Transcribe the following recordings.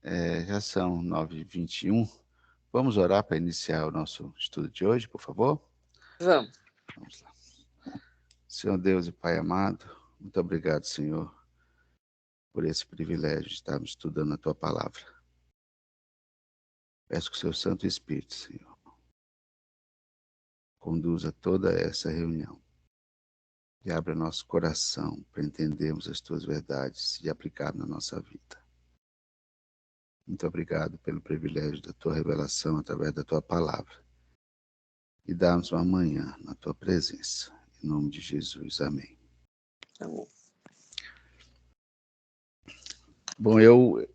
Já são 9h21. Vamos orar para iniciar o nosso estudo de hoje, por favor? Vamos. Vamos lá. Senhor Deus e Pai amado, muito obrigado, Senhor, por esse privilégio de estarmos estudando a Tua Palavra. Peço que o Seu Santo Espírito, Senhor, conduza toda essa reunião e abra nosso coração para entendermos as Tuas verdades e aplicar na nossa vida. Muito obrigado pelo privilégio da Tua revelação através da Tua Palavra. E darmos uma manhã na Tua presença. Em nome de Jesus, amém. Amém. Bom, eu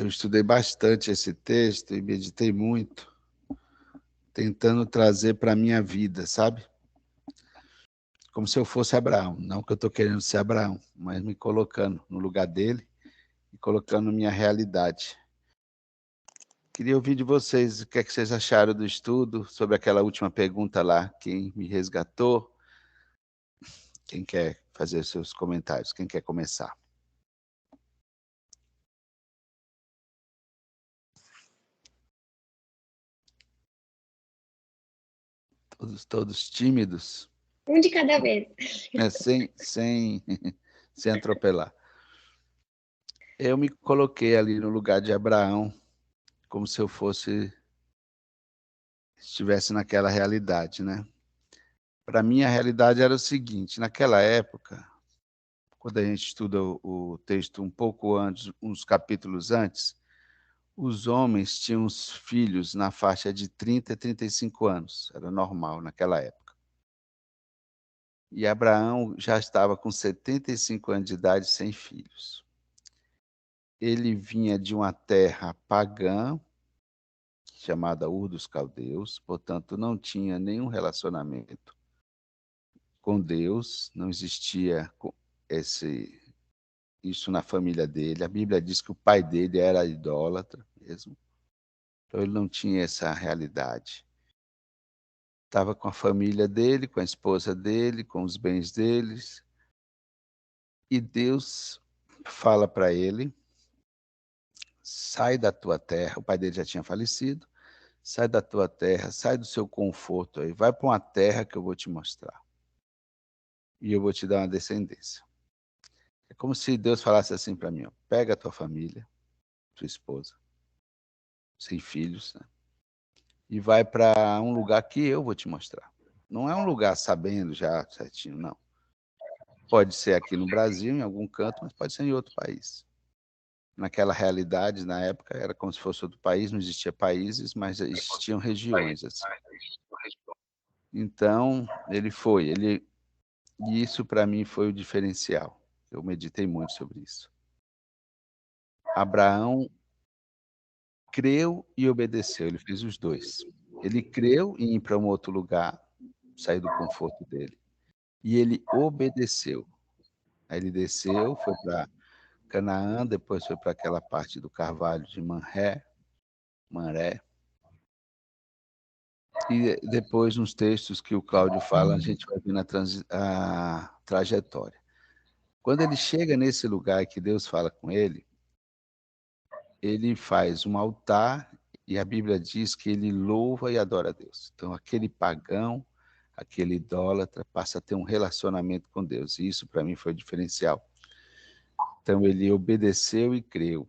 estudei bastante esse texto e meditei muito, tentando trazer para a minha vida, sabe? Como se eu fosse Abraão. Não que eu estou querendo ser Abraão, mas me colocando no lugar dele e colocando minha realidade. Queria ouvir de vocês o que é que vocês acharam do estudo, sobre aquela última pergunta lá, quem me resgatou. Quem quer fazer seus comentários? Quem quer começar? Todos tímidos? Um de cada vez. Sem atropelar. Eu me coloquei ali no lugar de Abraão, como se eu estivesse naquela realidade, né? Para mim, a realidade era o seguinte: naquela época, quando a gente estuda o texto um pouco antes, uns capítulos antes, os homens tinham os filhos na faixa de 30 a 35 anos. Era normal naquela época. E Abraão já estava com 75 anos de idade, sem filhos. Ele vinha de uma terra pagã, chamada Ur dos Caldeus, portanto, não tinha nenhum relacionamento com Deus, não existia isso na família dele. A Bíblia diz que o pai dele era idólatra mesmo, então ele não tinha essa realidade. Estava com a família dele, com a esposa dele, com os bens deles, e Deus fala para ele: sai da tua terra. O pai dele já tinha falecido. Sai da tua terra, sai do seu conforto aí, vai para uma terra que eu vou te mostrar. E eu vou te dar uma descendência. É como se Deus falasse assim para mim: ó, pega a tua família, tua esposa, sem filhos, né, e vai para um lugar que eu vou te mostrar. Não é um lugar sabendo já certinho, não. Pode ser aqui no Brasil, em algum canto, mas pode ser em outro país. Naquela realidade, na época, era como se fosse outro país, não existia países, mas existiam regiões assim. Então, e isso para mim foi o diferencial. Eu meditei muito sobre isso. Abraão creu e obedeceu, ele fez os dois. Ele creu em ir para um outro lugar, sair do conforto dele, e ele obedeceu. Aí ele desceu, foi para Canaã, depois foi para aquela parte do carvalho de Manré, e depois, nos textos que o Cláudio fala, a gente vai ver a trajetória. Quando ele chega nesse lugar que Deus fala com ele faz um altar e a Bíblia diz que ele louva e adora a Deus. Então, aquele pagão, aquele idólatra, passa a ter um relacionamento com Deus. E isso, para mim, foi o diferencial. Então, ele obedeceu e creu.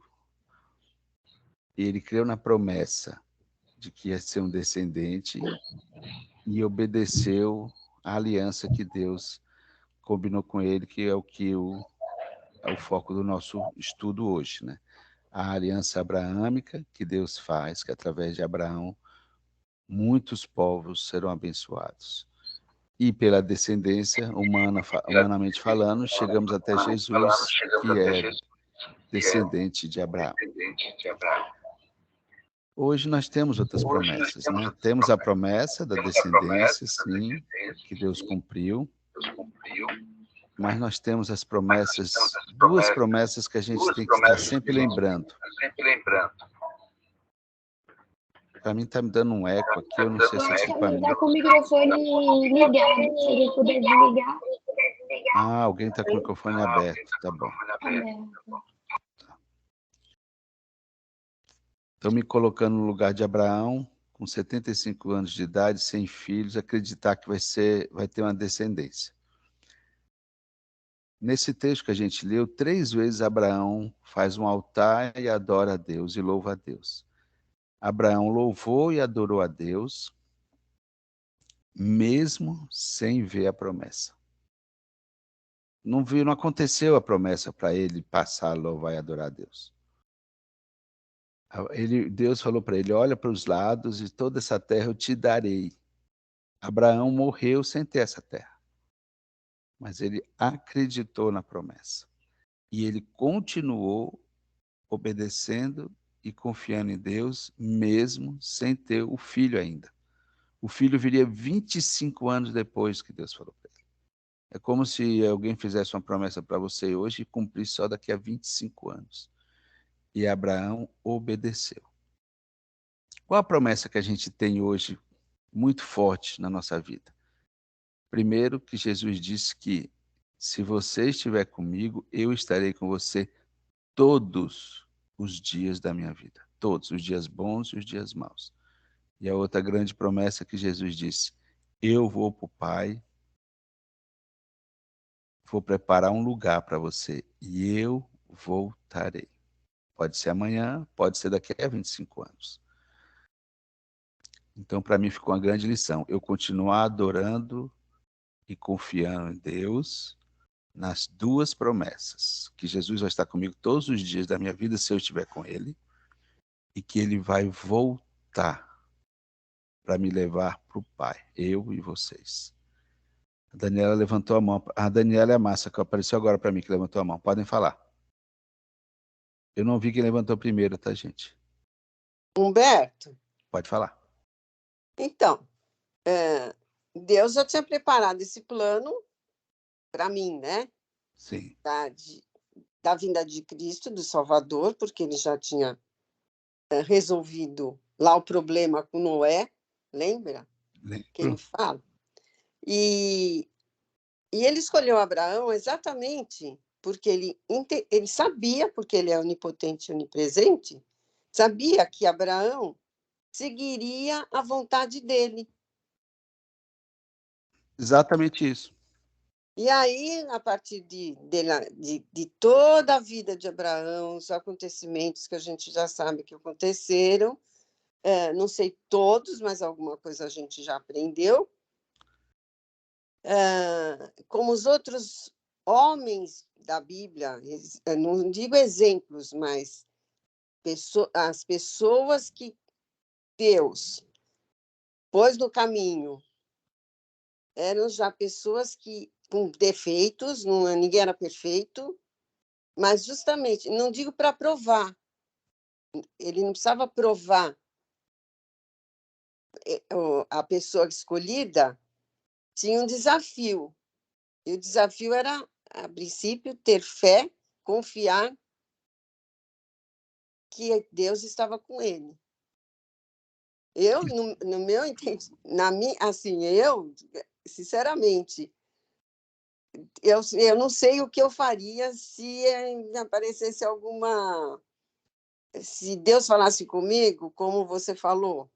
Ele creu na promessa de que ia ser um descendente e obedeceu à aliança que Deus combinou com ele, que é o foco do nosso estudo hoje, né? A aliança abraâmica que Deus faz, que através de Abraão muitos povos serão abençoados. E pela descendência, humanamente falando, chegamos até Jesus, que é descendente de Abraão. Hoje nós temos outras promessas, né? Temos a promessa da descendência, sim, que Deus cumpriu, mas nós temos as promessas, duas promessas que a gente tem que estar sempre lembrando. Para mim está me dando um eco aqui, eu não sei se é culpa minha. Está com o microfone ligado, se ele puder desligar. Ah, alguém está com o microfone aberto, tá bom. Aberto. Estou me colocando no lugar de Abraão, com 75 anos de idade, sem filhos, acreditar que vai ter uma descendência. Nesse texto que a gente leu, 3 vezes Abraão faz um altar e adora a Deus e louva a Deus. Abraão louvou e adorou a Deus, mesmo sem ver a promessa. Não viu, não aconteceu a promessa para ele passar a louvar e adorar a Deus. Deus falou para ele: olha para os lados e toda essa terra eu te darei. Abraão morreu sem ter essa terra, mas ele acreditou na promessa. E ele continuou obedecendo e confiando em Deus, mesmo sem ter o filho ainda. O filho viria 25 anos depois que Deus falou para ele. É como se alguém fizesse uma promessa para você hoje e cumprisse só daqui a 25 anos. E Abraão obedeceu. Qual a promessa que a gente tem hoje muito forte na nossa vida? Primeiro, que Jesus disse que se você estiver comigo, eu estarei com você todos os dias da minha vida. Todos, os dias bons e os dias maus. E a outra grande promessa que Jesus disse: eu vou para o Pai, vou preparar um lugar para você e eu voltarei. Pode ser amanhã, pode ser daqui a 25 anos. Então, para mim, ficou uma grande lição. Eu continuar adorando e confiando em Deus nas 2 promessas. Que Jesus vai estar comigo todos os dias da minha vida, se eu estiver com Ele, e que Ele vai voltar para me levar para o Pai, eu e vocês. A Daniela levantou a mão. A Daniela e a Márcia, que apareceu agora para mim, que levantou a mão. Podem falar. Eu não vi quem levantou primeiro, tá, gente? Humberto, Pode falar. então, Deus já tinha preparado esse plano para mim, né? Sim. Da vinda de Cristo, do Salvador, porque ele já tinha resolvido lá o problema com Noé, lembra? Que ele fala. E ele escolheu Abraão exatamente porque ele sabia, porque ele é onipotente e onipresente, sabia que Abraão seguiria a vontade dele. Exatamente isso. E aí, a partir de toda a vida de Abraão, os acontecimentos que a gente já sabe que aconteceram, não sei todos, mas alguma coisa a gente já aprendeu, como os outros homens da Bíblia, não digo exemplos, mas as pessoas que Deus pôs no caminho eram já pessoas que com defeitos, ninguém era perfeito, mas justamente, não digo para provar, ele não precisava provar a pessoa escolhida, tinha um desafio, e o desafio era, a princípio, ter fé, confiar que Deus estava com ele. Eu, no meu entendimento, assim, sinceramente, eu não sei o que eu faria se aparecesse se Deus falasse comigo, como você falou,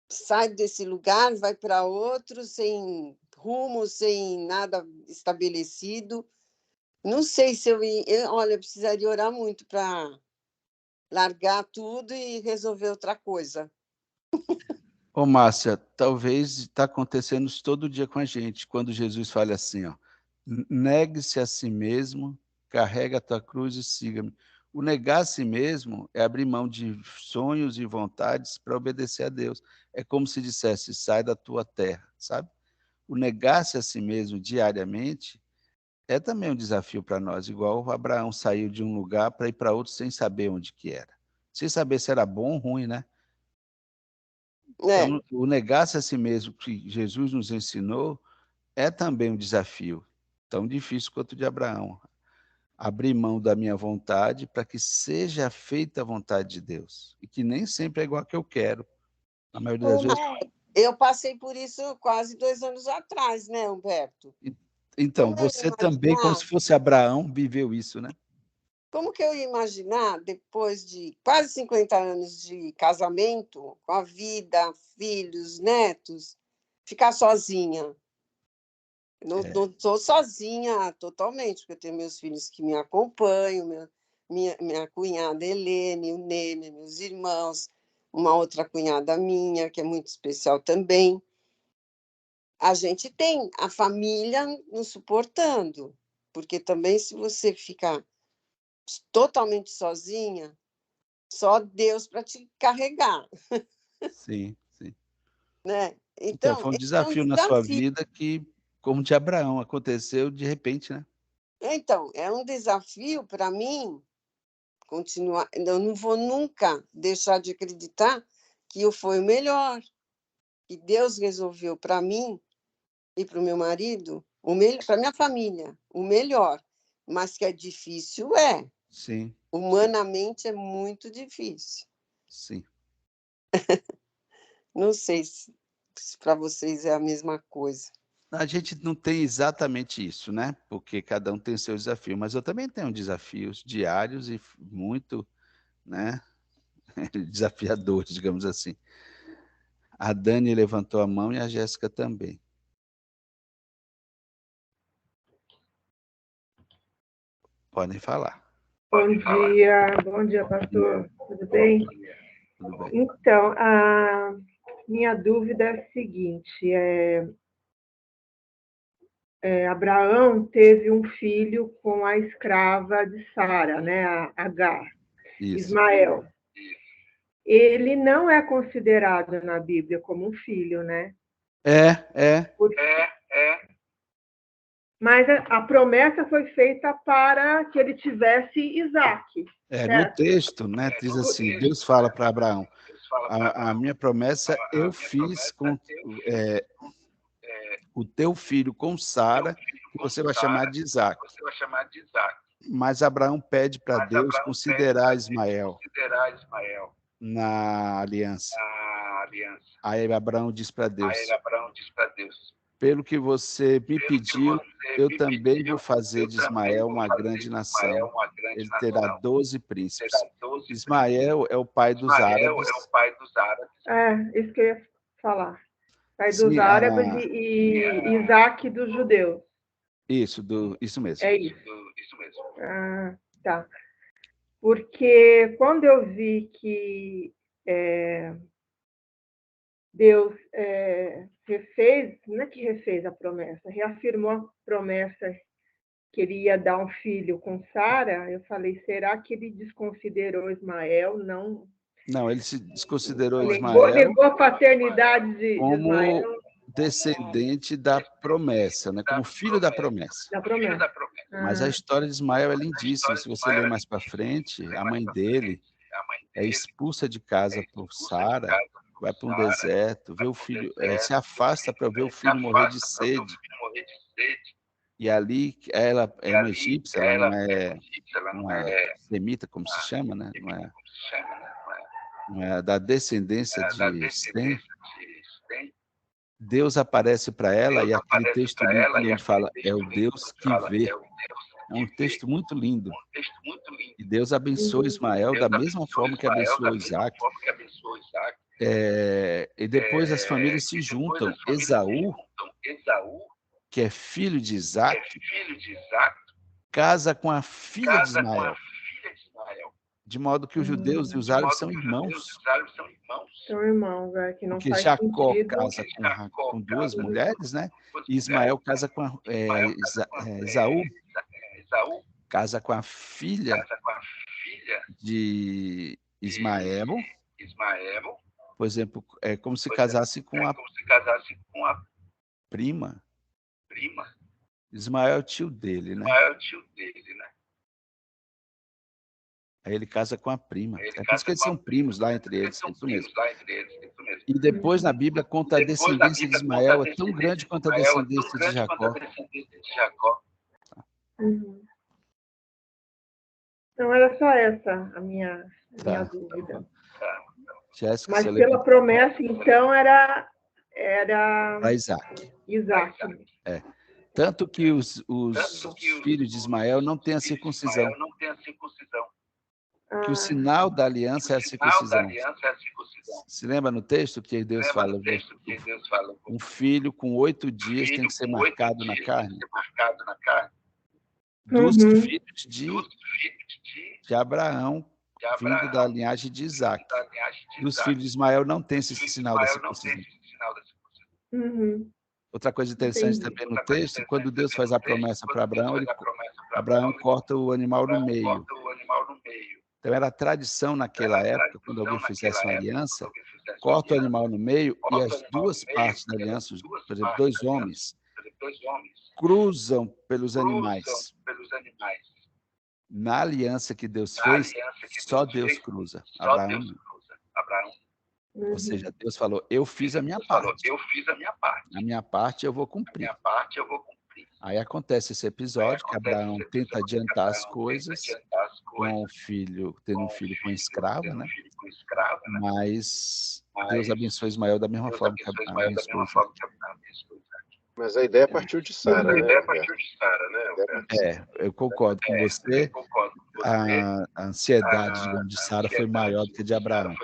sai desse lugar, vai para outro, sem rumo, sem nada estabelecido. Não sei se olha, eu precisaria orar muito para largar tudo e resolver outra coisa. Ô, Márcia, talvez está acontecendo isso todo dia com a gente, quando Jesus fala assim, ó, negue-se a si mesmo, carrega a tua cruz e siga-me. O negar a si mesmo é abrir mão de sonhos e vontades para obedecer a Deus. É como se dissesse, sai da tua terra, sabe? O negar-se a si mesmo diariamente é também um desafio para nós, igual o Abraão saiu de um lugar para ir para outro sem saber onde que era. Sem saber se era bom ou ruim, né? Então, o negar-se a si mesmo que Jesus nos ensinou é também um desafio, tão difícil quanto o de Abraão. Abrir mão da minha vontade para que seja feita a vontade de Deus. E que nem sempre é igual a que eu quero. Na maioria das vezes. Eu passei por isso quase 2 anos atrás, né, Humberto? Então, você também, como se fosse Abraão, viveu isso, né? Como que eu ia imaginar, depois de quase 50 anos de casamento, com a vida, filhos, netos, ficar sozinha? Não estou sozinha totalmente, porque eu tenho meus filhos que me acompanham, minha cunhada Helene, o Neme, meus irmãos, uma outra cunhada minha, que é muito especial também. A gente tem a família nos suportando, porque também se você ficar totalmente sozinha, só Deus para te carregar, Sim, sim. né? Então, Então, foi um esse é um desafio na sua desafio. vida que, como de Abraão, aconteceu de repente, né? Então, é um desafio para mim continuar. Eu não vou nunca deixar de acreditar que eu fui o melhor, que Deus resolveu para mim e para o meu marido, para minha família, o melhor. Mas que é difícil, é. Sim, Humanamente é muito difícil. sim. Não sei se para vocês é a mesma coisa. A gente não tem exatamente isso, né, porque cada um tem seu desafio, mas eu também tenho desafios diários e muito, né, desafiadores, digamos assim. A Dani levantou a mão e a Jéssica também. Podem falar. Bom dia, pastor. Tudo bem? Tudo bem. Então, a minha dúvida é a seguinte: Abraão teve um filho com a escrava de Sara, né, a Agar, Isso. Ismael. Ele não é considerado na Bíblia como um filho, né? É. Mas a promessa foi feita para que ele tivesse Isaque. No texto, né, diz assim, Deus fala para Abraão, a minha promessa eu fiz com o teu filho com Sara, que você vai chamar de Isaac. Mas Abraão pede para Deus considerar Ismael na aliança. Aí Abraão diz para Deus, pelo que você me pediu, eu também vou fazer de Ismael uma grande nação. Ele terá 12 príncipes. Ismael é o pai dos árabes. Isso que eu ia falar. Pai dos Sim, árabes e Isaque dos judeus. Isso mesmo. É isso. Tá. Porque quando eu vi que Deus refez, não é que refez a promessa, reafirmou a promessa que ele ia dar um filho com Sara, eu falei, será que ele desconsiderou Ismael? Não, ele se desconsiderou Negou Ismael a paternidade de como Ismael. descendente da promessa, né? Como filho da promessa. Da promessa. Mas a história de Ismael é lindíssima. Se você ler mais para frente, a mãe dele é expulsa de casa por Sara, vai para um deserto, vê o filho, se afasta para ver o filho morrer de sede. E ali ela é uma egípcia, ela não é semita, como se chama, né? Não é da descendência de Sem. Deus aparece para ela e aquele texto lindo onde fala, é o Deus que vê. É um texto muito lindo. E Deus abençoa Ismael da mesma forma que abençoou Isaac. E depois as famílias se juntam. Esaú, que é filho de Isaac, casa com a filha de Ismael. De modo que os judeus e os árabes são irmãos. São irmãos, que não Porque faz Jacó sentido. casa com duas mulheres, né? E Ismael casa com Esaú casa com a filha de Ismael. Por exemplo, é como se casasse com a prima. Ismael é o tio dele, né? Aí ele casa com a prima. É por isso que eles são primos lá entre eles, é isso mesmo. E depois na Bíblia conta a descendência de Ismael é tão grande quanto a descendência de Jacó. Não era só essa a minha dúvida. Jéssica, mas pela promessa, então, era para Isaac. Isaac. Tanto que os filhos de Ismael não têm a circuncisão. Que o sinal da aliança é a circuncisão. Se lembra no texto que Deus fala? Um filho com 8 dias tem que ser marcado na carne. Dos filhos de Abraão, vindo da linhagem de Isaac. Dos filhos de Ismael não tem esse sinal da circuncisão. Outra coisa interessante também no texto, quando Deus faz a promessa para Abraão, Abraão corta o animal no meio. Então era tradição naquela época, quando alguém fizesse uma aliança, corta o animal no meio e as duas partes da aliança, por exemplo, 2 homens, cruzam pelos animais. Na aliança que Deus fez, só Deus cruza. Abraão não. Ou seja, Deus falou, eu fiz a minha parte. A minha parte eu vou cumprir. Aí acontece esse episódio que Abraão tenta adiantar as coisas com o filho, tendo um filho com escrava, né? Mas Deus abençoa Ismael da mesma forma que abençoou Isaac. Mas a ideia partiu de Sara, né? Eu concordo com você. A ansiedade, digamos, de Sara foi maior do que de Abraão.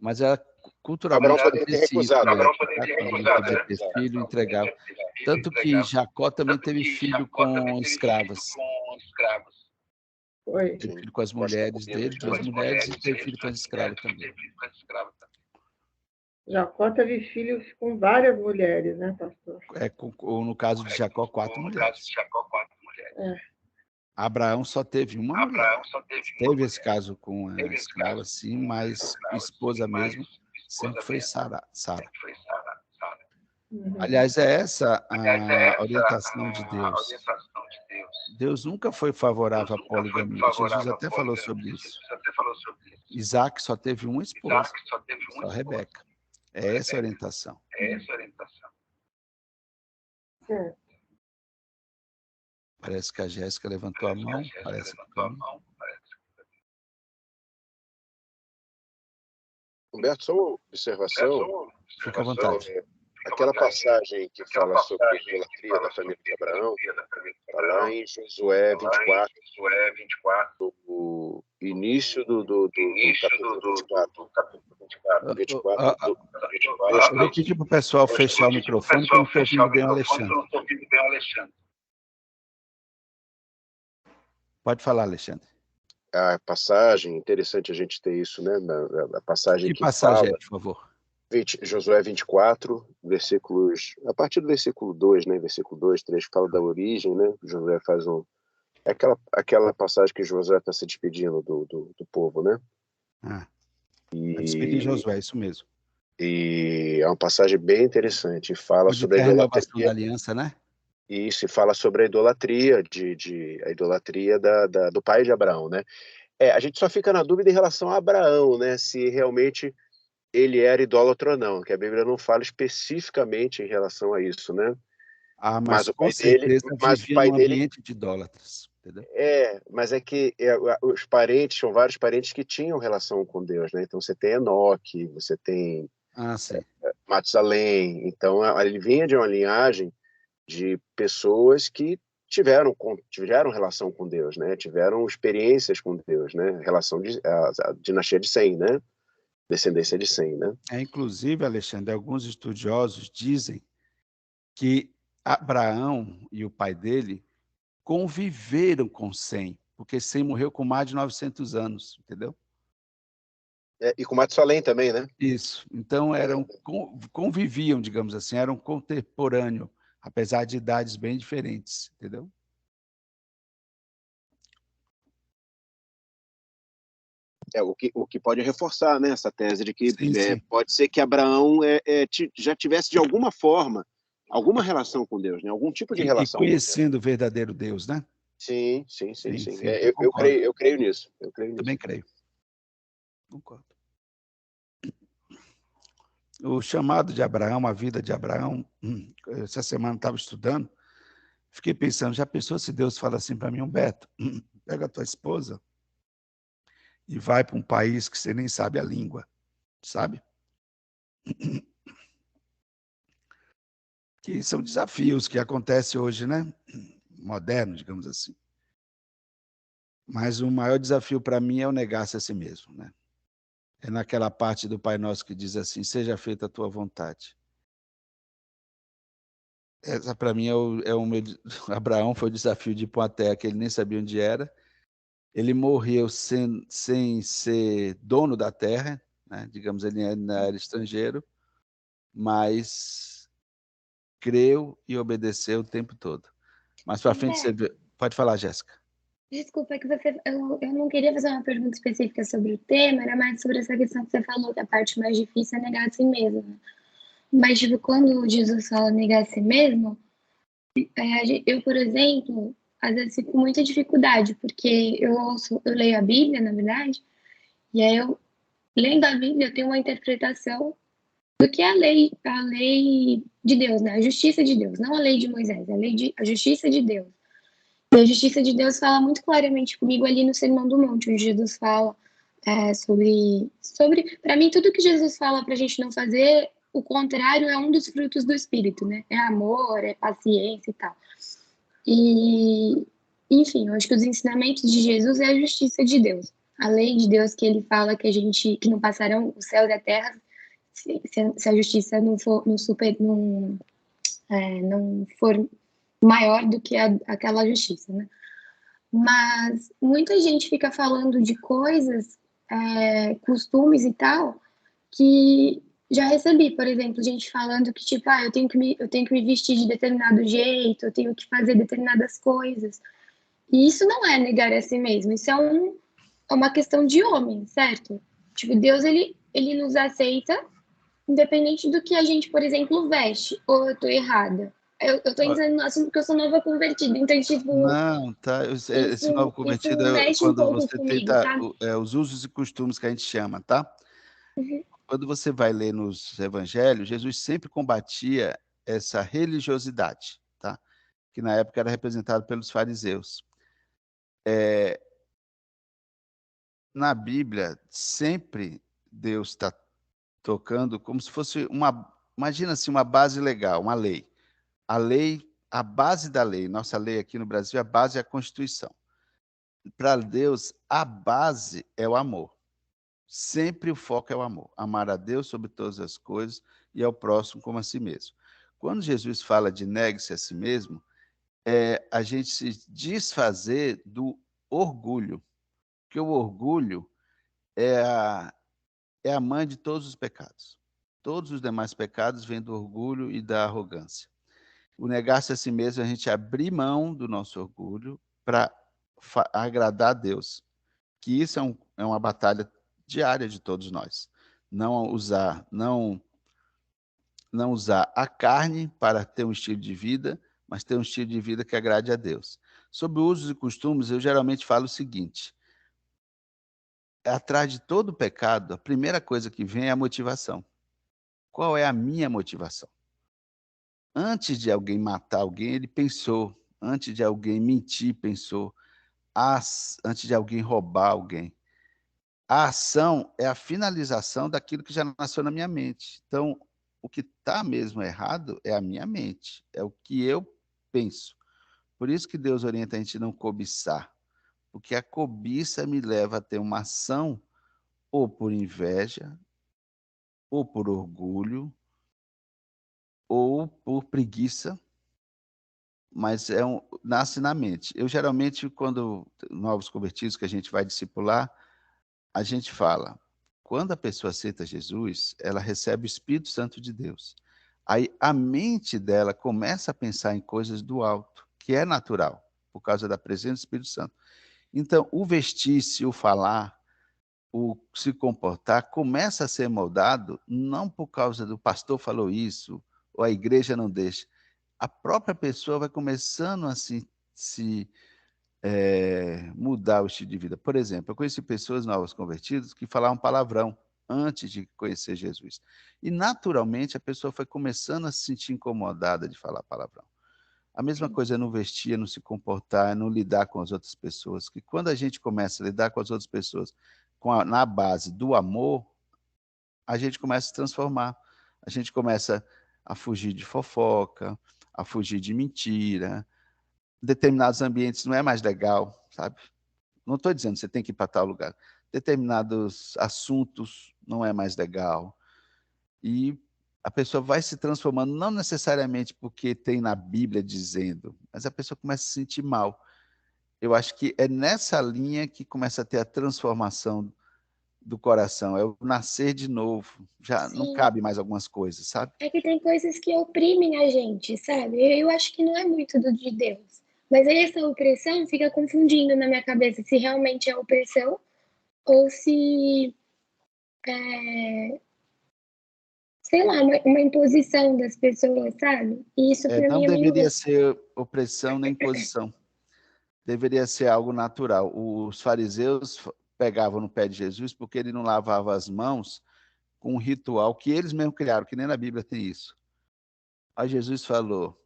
Mas ela culturalmente acontecia isso na época, quando não podia ter filho, entregava. Tanto que Jacó também teve filho com escravas. Teve filho com as mulheres dele, 2 mulheres, e teve filho com as escravas também. Jacó teve filhos com várias mulheres, né, pastor? Ou no caso de Jacó, 4 mulheres. Abraão só teve uma mulher. Teve esse caso com a escrava, sim, mas esposa mesmo sempre foi Sara. Aliás, é essa a orientação de Deus. Deus nunca foi favorável à poligamia. Jesus até falou sobre isso. Isaac só teve uma esposa, só Rebeca. É essa a orientação. Parece que a Jéssica levantou a mão. Parece que Humberto, só uma observação. Fica à vontade. Aquela passagem que fala sobre a idolatria da família de Abraão, está lá em Josué 24, o início do capítulo 24. Eu vou pedir para o pessoal fechar o microfone, porque eu não estou ouvindo bem o Alexandre. Pode falar, Alexandre. A passagem, interessante a gente ter isso, né? A passagem que passagem fala, por favor? Josué 24, versículos, a partir do versículo 2, né? Versículo 2, 3, fala da origem, né? Josué faz é aquela passagem que Josué está se despedindo do povo, né? Despedir Josué, isso mesmo. E é uma passagem bem interessante, fala sobre a renovação da aliança, né? Isso, e fala sobre a idolatria, a idolatria do pai de Abraão, né? A gente só fica na dúvida em relação a Abraão, né? Se realmente ele era idólatra ou não, que a Bíblia não fala especificamente em relação a isso, né? Mas o pai dele, vivia num ambiente de idólatras, entendeu? Mas é que os parentes, são vários parentes que tinham relação com Deus, né? Então você tem Enoque, você tem Matusalém, então ele vinha de uma linhagem de pessoas que tiveram relação com Deus, né? Tiveram experiências com Deus, né? Relação a dinastia de Sem, né? Descendência de Sem, né? Inclusive, Alexandre, alguns estudiosos dizem que Abraão e o pai dele conviveram com Sem, porque Sem morreu com mais de 900 anos, entendeu? E com Matusalém também, né? Isso. Então conviviam, digamos assim, eram contemporâneos, apesar de idades bem diferentes, entendeu? O que pode reforçar, né, essa tese de que sim. Pode ser que Abraão já tivesse, de alguma forma, alguma relação com Deus, né? Algum tipo de relação. E conhecendo o verdadeiro Deus, né? Sim. Eu creio nisso. Também creio. Concordo. O chamado de Abraão, a vida de Abraão, essa semana eu estava estudando, fiquei pensando, já pensou se Deus fala assim para mim, Humberto, pega a tua esposa e vai para um país que você nem sabe a língua, sabe? que são desafios que acontecem hoje, né? Moderno, digamos assim. Mas o maior desafio para mim é o negar-se a si mesmo, né? É naquela parte do Pai Nosso que diz assim: seja feita a tua vontade. Essa para mim é o meu. Abraão foi o desafio de ir para uma terra que ele nem sabia onde era. Ele morreu sem ser dono da terra, né? Digamos, ele ainda era estrangeiro, mas creu e obedeceu o tempo todo. Mas para frente você vê... Pode falar, Jéssica. Desculpa, é que eu não queria fazer uma pergunta específica sobre o tema, era mais sobre essa questão que você falou, que a parte mais difícil é negar a si mesmo, né? Mas, tipo, quando Jesus fala negar a si mesmo, eu, por exemplo, às vezes fico com muita dificuldade, porque eu leio a Bíblia, na verdade, e aí eu, lendo a Bíblia, eu tenho uma interpretação do que é a lei de Deus, né? A justiça de Deus, não a lei de Moisés, a justiça de Deus. E a justiça de Deus fala muito claramente comigo ali no Sermão do Monte, onde Jesus fala sobre para mim, tudo que Jesus fala para a gente não fazer, o contrário é um dos frutos do Espírito, né? É amor, é paciência e tal. E, enfim, eu acho que os ensinamentos de Jesus é a justiça de Deus. A lei de Deus que ele fala que não passarão o céu e a terra se a justiça não for, não for maior do que aquela justiça, né? Mas muita gente fica falando de coisas, costumes e tal, que já recebi, por exemplo, gente falando que, tipo, eu tenho que me vestir de determinado jeito, eu tenho que fazer determinadas coisas. E isso não é negar a si mesmo, isso é uma questão de homem, certo? Tipo, Deus, ele nos aceita, independente do que a gente, por exemplo, veste, ou eu tô errada. Eu tô entrando no assunto porque eu sou nova convertida, então, tipo, Não, tá. Esse novo convertido isso é mexe um quando pouco você comigo, tenta sabe? os usos e costumes que a gente chama, tá? Uhum. Quando você vai ler nos evangelhos, Jesus sempre combatia essa religiosidade, tá? Que na época era representado pelos fariseus. Na Bíblia, sempre Deus está tocando como se fosse imagina assim, uma base legal, uma lei. A base da lei, nossa lei aqui no Brasil, a base é a Constituição. Para Deus, a base é o amor. Sempre o foco é o amor. Amar a Deus sobre todas as coisas e ao próximo como a si mesmo. Quando Jesus fala de negue-se a si mesmo, é a gente se desfazer do orgulho. Porque o orgulho é a mãe de todos os pecados. Todos os demais pecados vêm do orgulho e da arrogância. O negar-se a si mesmo é a gente abrir mão do nosso orgulho para agradar a Deus. Que isso é uma batalha diária de todos nós. Não usar a carne para ter um estilo de vida, mas ter um estilo de vida que agrade a Deus. Sobre usos e costumes, eu geralmente falo o seguinte: atrás de todo pecado, a primeira coisa que vem é a motivação. Qual é a minha motivação? Antes de alguém matar alguém, ele pensou. Antes de alguém mentir, pensou. Antes de alguém roubar alguém. A ação é a finalização daquilo que já nasceu na minha mente. Então, o que está mesmo errado é a minha mente, é o que eu penso. Por isso que Deus orienta a gente a não cobiçar, porque a cobiça me leva a ter uma ação ou por inveja, ou por orgulho, ou por preguiça, mas nasce na mente. Eu, geralmente, quando novos convertidos que a gente vai discipular, a gente fala, quando a pessoa aceita Jesus, ela recebe o Espírito Santo de Deus. Aí a mente dela começa a pensar em coisas do alto, que é natural, por causa da presença do Espírito Santo. Então, o vestir-se, o falar, o se comportar, começa a ser moldado não por causa do pastor falou isso, ou a igreja não deixa. A própria pessoa vai começando a se mudar o estilo de vida. Por exemplo, eu conheci pessoas novas convertidas que falavam palavrão antes de conhecer Jesus. E, naturalmente, a pessoa foi começando a se sentir incomodada de falar palavrão. A mesma coisa é não vestir, é não se comportar, é não lidar com as outras pessoas. Que quando a gente começa a lidar com as outras pessoas na base do amor, a gente começa a se transformar. A gente começa a fugir de fofoca, a fugir de mentira. Determinados ambientes não é mais legal, sabe? Não estou dizendo que você tem que ir para tal lugar. Determinados assuntos não é mais legal. E a pessoa vai se transformando, não necessariamente porque tem na Bíblia dizendo, mas a pessoa começa a se sentir mal. Eu acho que é nessa linha que começa a ter a transformação do coração, é o nascer de novo. Já não Sim. cabe mais algumas coisas, sabe? É que tem coisas que oprimem a gente, sabe? Eu acho que não é muito do de Deus. Mas aí essa opressão fica confundindo na minha cabeça se realmente é opressão ou se é, sei lá, uma imposição das pessoas, sabe? E isso para Não mim é meio deveria louco. ser opressão nem imposição. Deveria ser algo natural. Os fariseus pegavam no pé de Jesus porque ele não lavava as mãos com um ritual que eles mesmos criaram, que nem na Bíblia tem isso. Aí Jesus falou,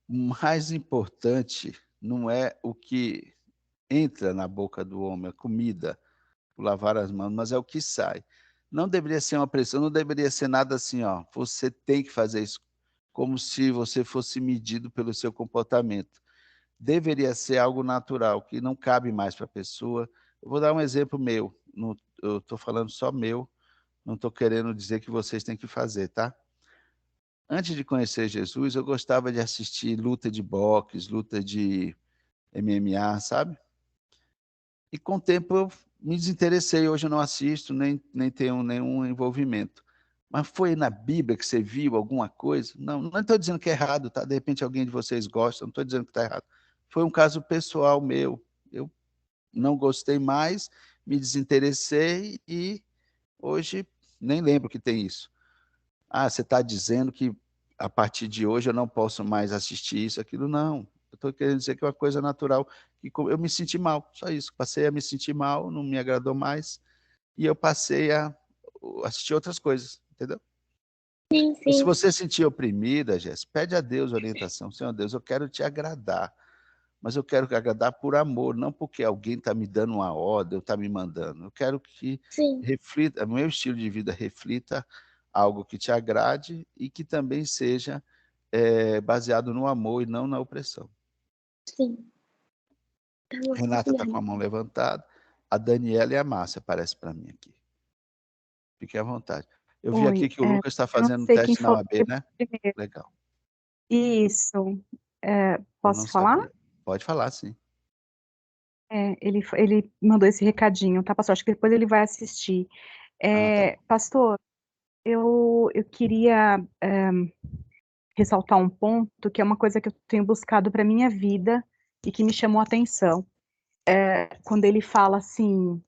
o mais importante não é o que entra na boca do homem, a comida, o lavar as mãos, mas é o que sai. Não deveria ser uma pressão, não deveria ser nada assim, ó, você tem que fazer isso, como se você fosse medido pelo seu comportamento. Deveria ser algo natural, que não cabe mais para a pessoa. Eu vou dar um exemplo meu, eu estou falando só meu, não estou querendo dizer que vocês têm que fazer, tá? Antes de conhecer Jesus, eu gostava de assistir luta de boxe, luta de MMA, sabe? E com o tempo eu me desinteressei, hoje eu não assisto, nem tenho nenhum envolvimento. Mas foi na Bíblia que você viu alguma coisa? Não estou dizendo que é errado, tá? De repente alguém de vocês gosta, não estou dizendo que está errado. Foi um caso pessoal meu. Eu não gostei mais, me desinteressei e hoje nem lembro que tem isso. Ah, você está dizendo que a partir de hoje eu não posso mais assistir isso, aquilo, não. Eu estou querendo dizer que é uma coisa natural, que eu me senti mal, só isso. Passei a me sentir mal, não me agradou mais, e eu passei a assistir outras coisas, entendeu? Sim, E se sim. você se sentir oprimida, Jéssica, pede a Deus orientação. Senhor Deus, eu quero te agradar, mas eu quero agradar por amor, não porque alguém está me dando uma ordem ou está me mandando. Eu quero que Sim, reflita, meu estilo de vida reflita algo que te agrade e que também seja baseado no amor e não na opressão. sim. Tá bom, Renata está com a obrigada. mão levantada, a Daniela e a Márcia aparecem para mim aqui. Fique à vontade. Eu vi aqui Oi, que o Lucas está eu não fazendo um sei quem teste na falou OAB, né? primeiro. Legal. Isso. Eu não Posso falar? sabia. Pode falar, sim. Ele mandou esse recadinho, tá, pastor? Acho que depois ele vai assistir. Tá bom. Pastor, eu queria ressaltar um ponto que é uma coisa que eu tenho buscado para minha vida e que me chamou a atenção. Quando ele fala assim,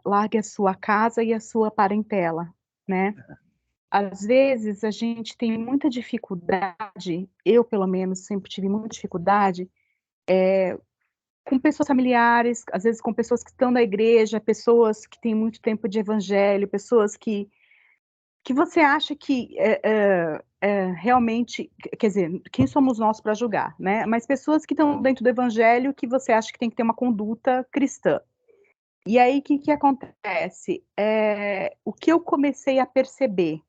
largue a sua casa e a sua parentela, né? Às vezes a gente tem muita dificuldade, eu pelo menos sempre tive muita dificuldade, com pessoas familiares, às vezes com pessoas que estão na igreja, pessoas que têm muito tempo de evangelho, pessoas que você acha que realmente, quer dizer, quem somos nós para julgar, né? Mas pessoas que estão dentro do evangelho que você acha que tem que ter uma conduta cristã. E aí, o que acontece? O que eu comecei a perceber?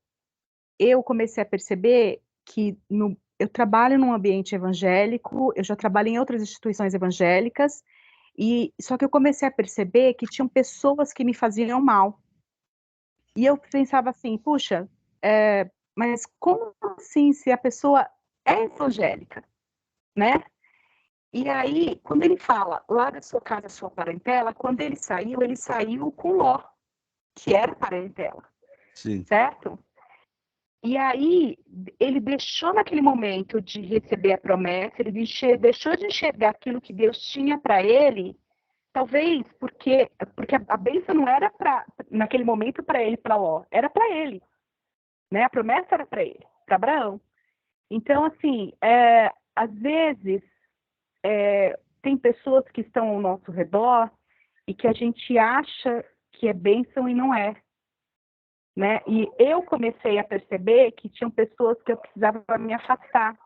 Eu comecei a perceber que eu trabalho num ambiente evangélico, eu já trabalhei em outras instituições evangélicas, e só que eu comecei a perceber que tinham pessoas que me faziam mal. E eu pensava assim, puxa, mas como assim se a pessoa é evangélica, né? E aí, quando ele fala, lá da sua casa, sua parentela, quando ele saiu com Ló, que era parentela, Sim. certo? E aí, ele deixou naquele momento de receber a promessa, ele deixou de enxergar aquilo que Deus tinha para ele, talvez porque a bênção não era naquele momento para ele, para Ló, era para ele, né? A promessa era para ele, para Abraão. Então, assim, às vezes, tem pessoas que estão ao nosso redor e que a gente acha que é bênção e não é. Né? E eu comecei a perceber que tinham pessoas que eu precisava me afastar.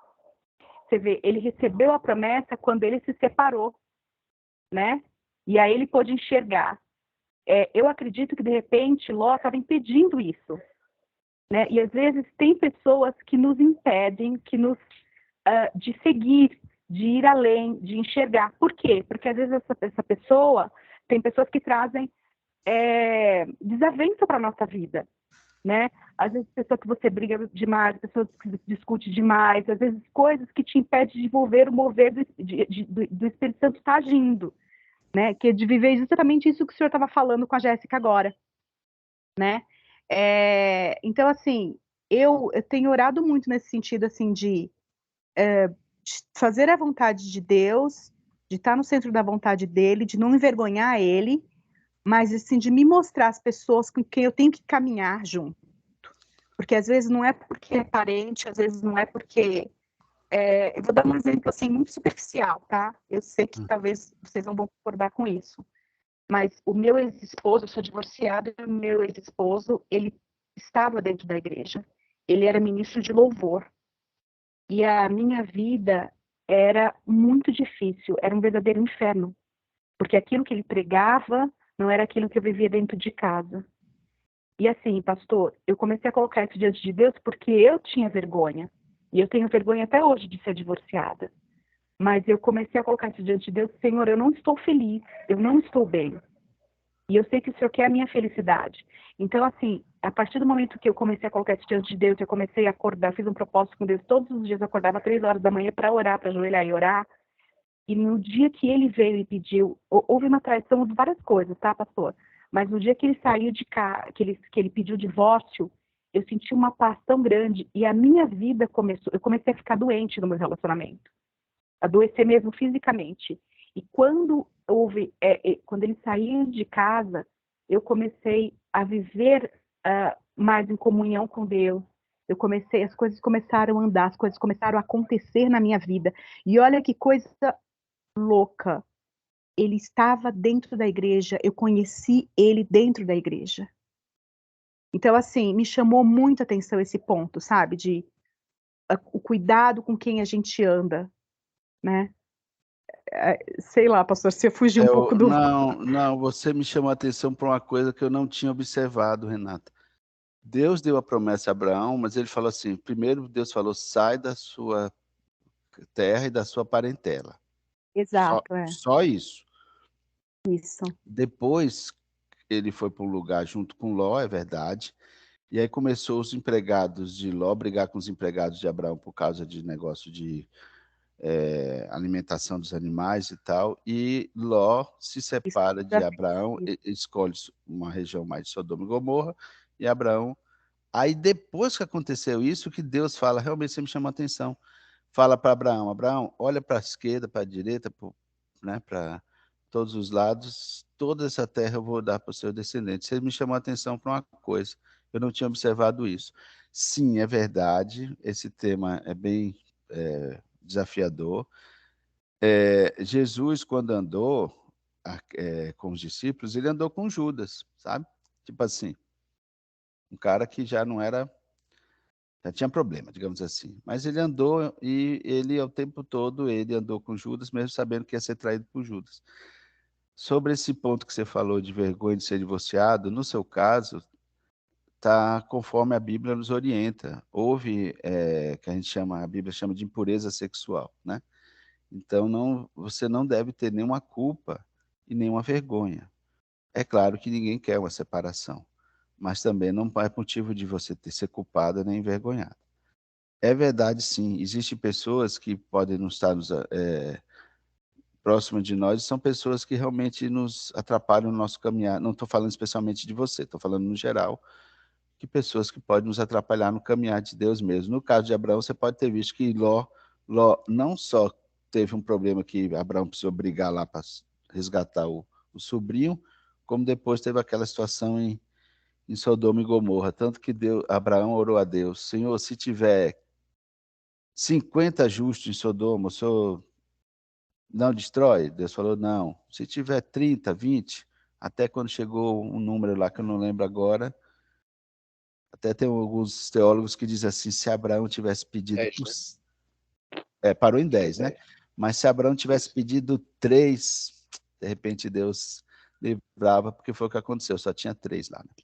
Você vê, ele recebeu a promessa quando ele se separou, né? E aí ele pôde enxergar. Eu acredito que, de repente, Ló estava impedindo isso, né? E às vezes tem pessoas que nos impedem, de seguir, de ir além, de enxergar. Por quê? Porque às vezes essa pessoa, tem pessoas que trazem desavença para a nossa vida, né? Às vezes pessoa que você briga demais, pessoas que discute demais, às vezes coisas que te impedem de envolver o mover do Espírito Santo está agindo, né? Que é de viver justamente isso que o senhor estava falando com a Jéssica agora, né? Então, assim, eu tenho orado muito nesse sentido, assim, de fazer a vontade de Deus, de estar no centro da vontade dele, de não envergonhar ele, mas assim, de me mostrar as pessoas com quem eu tenho que caminhar junto. Porque às vezes não é porque é parente, às vezes não é porque... eu vou dar um exemplo assim, muito superficial, tá? Eu sei que talvez vocês não vão concordar com isso. Mas o meu ex-esposo, eu sou divorciada, e o meu ex-esposo, ele estava dentro da igreja. Ele era ministro de louvor. E a minha vida era muito difícil, era um verdadeiro inferno. Porque aquilo que ele pregava não era aquilo que eu vivia dentro de casa. E assim, pastor, eu comecei a colocar isso diante de Deus porque eu tinha vergonha. E eu tenho vergonha até hoje de ser divorciada. Mas eu comecei a colocar isso diante de Deus, Senhor, eu não estou feliz, eu não estou bem. E eu sei que o Senhor quer a minha felicidade. Então, assim, a partir do momento que eu comecei a colocar isso diante de Deus, eu comecei a acordar, fiz um propósito com Deus, todos os dias eu acordava 3 horas da manhã para orar, para ajoelhar e orar. E no dia que ele veio e pediu, houve uma traição de várias coisas, tá, pastor? Mas no dia que ele saiu de cá, que ele pediu divórcio, eu senti uma paz tão grande e a minha vida começou, eu comecei a ficar doente no meu relacionamento, adoecer mesmo fisicamente. E quando quando ele saiu de casa, eu comecei a viver mais em comunhão com Deus. As coisas começaram a andar, as coisas começaram a acontecer na minha vida. E olha que coisa louca. Ele estava dentro da igreja, eu conheci ele dentro da igreja. Então, assim, me chamou muito a atenção esse ponto, sabe? O cuidado com quem a gente anda, né? Sei lá, pastor, se eu fugir um pouco do... Não, você me chamou a atenção para uma coisa que eu não tinha observado, Renata. Deus deu a promessa a Abraão, mas ele falou assim, primeiro Deus falou, sai da sua terra e da sua parentela. Exato, Só isso. Isso. Depois, ele foi para um lugar junto com Ló, é verdade, e aí começou os empregados de Ló brigar com os empregados de Abraão por causa de negócio de alimentação dos animais e tal, e Ló se separa de Abraão, escolhe uma região mais de Sodoma e Gomorra, e Abraão... Aí depois que aconteceu isso, que Deus fala, realmente você me chamou a atenção, fala para Abraão, Abraão, olha para a esquerda, para a direita, né, para todos os lados, toda essa terra eu vou dar para o seu descendente. Você me chamou a atenção para uma coisa, eu não tinha observado isso. Sim, é verdade, esse tema é bem desafiador. Jesus, quando andou com os discípulos, ele andou com Judas, sabe? Tipo assim, um cara que já tinha problema, digamos assim. Mas ele andou e ele, o tempo todo, ele andou com Judas, mesmo sabendo que ia ser traído por Judas. Sobre esse ponto que você falou de vergonha de ser divorciado, no seu caso, está conforme a Bíblia nos orienta. Houve, que a Bíblia chama de impureza sexual, né? Então, você não deve ter nenhuma culpa e nenhuma vergonha. É claro que ninguém quer uma separação, mas também não é motivo de você ser culpada nem envergonhada. É verdade, sim, existem pessoas que podem não estar próximas de nós, são pessoas que realmente nos atrapalham no nosso caminhar. Não estou falando especialmente de você, estou falando no geral, que pessoas que podem nos atrapalhar no caminhar de Deus mesmo. No caso de Abraão, você pode ter visto que Ló não só teve um problema que Abraão precisou brigar lá para resgatar o sobrinho, como depois teve aquela situação em Sodoma e Gomorra. Tanto que Abraão orou a Deus, Senhor, se tiver 50 justos em Sodoma, o Senhor não destrói? Deus falou, não. Se tiver 30, 20, até quando chegou um número lá que eu não lembro agora, até tem alguns teólogos que dizem assim, se Abraão tivesse pedido... 10, parou em 10, né? Mas se Abraão tivesse pedido 3, de repente Deus livrava, porque foi o que aconteceu, só tinha 3 lá. Né?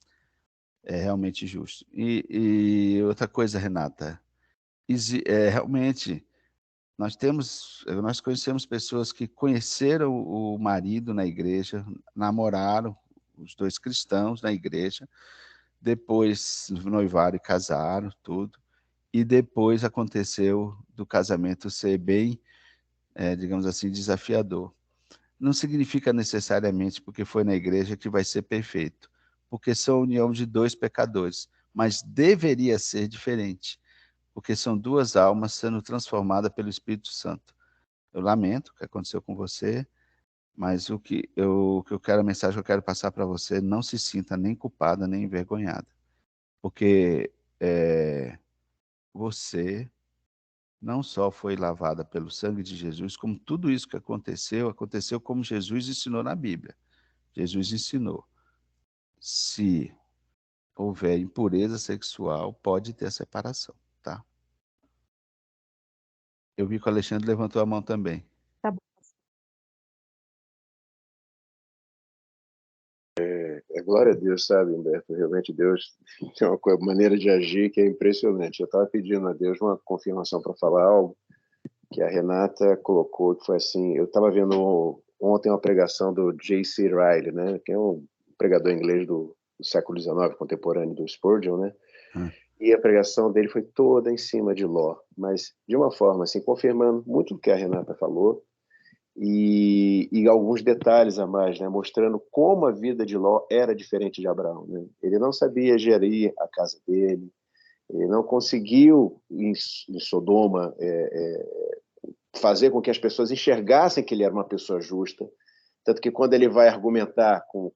é realmente justo. E outra coisa, Renata, realmente nós conhecemos pessoas que conheceram o marido na igreja, namoraram, os dois cristãos na igreja, depois noivaram e casaram, tudo, e depois aconteceu do casamento ser bem, digamos assim, desafiador. Não significa necessariamente porque foi na igreja que vai ser perfeito, porque são a união de dois pecadores, mas deveria ser diferente, porque são duas almas sendo transformadas pelo Espírito Santo. Eu lamento o que aconteceu com você, mas o que eu quero, a mensagem que eu quero passar para você, não se sinta nem culpada, nem envergonhada, porque você não só foi lavada pelo sangue de Jesus, como tudo isso que aconteceu como Jesus ensinou na Bíblia. Jesus ensinou, se houver impureza sexual, pode ter separação, tá? Eu vi que o Alexandre levantou a mão também. Tá bom. Glória a Deus, sabe, Humberto? Realmente Deus tem uma maneira de agir que é impressionante. Eu estava pedindo a Deus uma confirmação para falar algo que a Renata colocou, que foi assim, eu estava vendo ontem uma pregação do J.C. Ryle, né, que é um pregador inglês do século XIX, contemporâneo do Spurgeon, né? E a pregação dele foi toda em cima de Ló, mas de uma forma assim, confirmando muito o que a Renata falou, e alguns detalhes a mais, né, mostrando como a vida de Ló era diferente de Abraão, né? Ele não sabia gerir a casa dele, ele não conseguiu em Sodoma fazer com que as pessoas enxergassem que ele era uma pessoa justa, tanto que quando ele vai argumentar com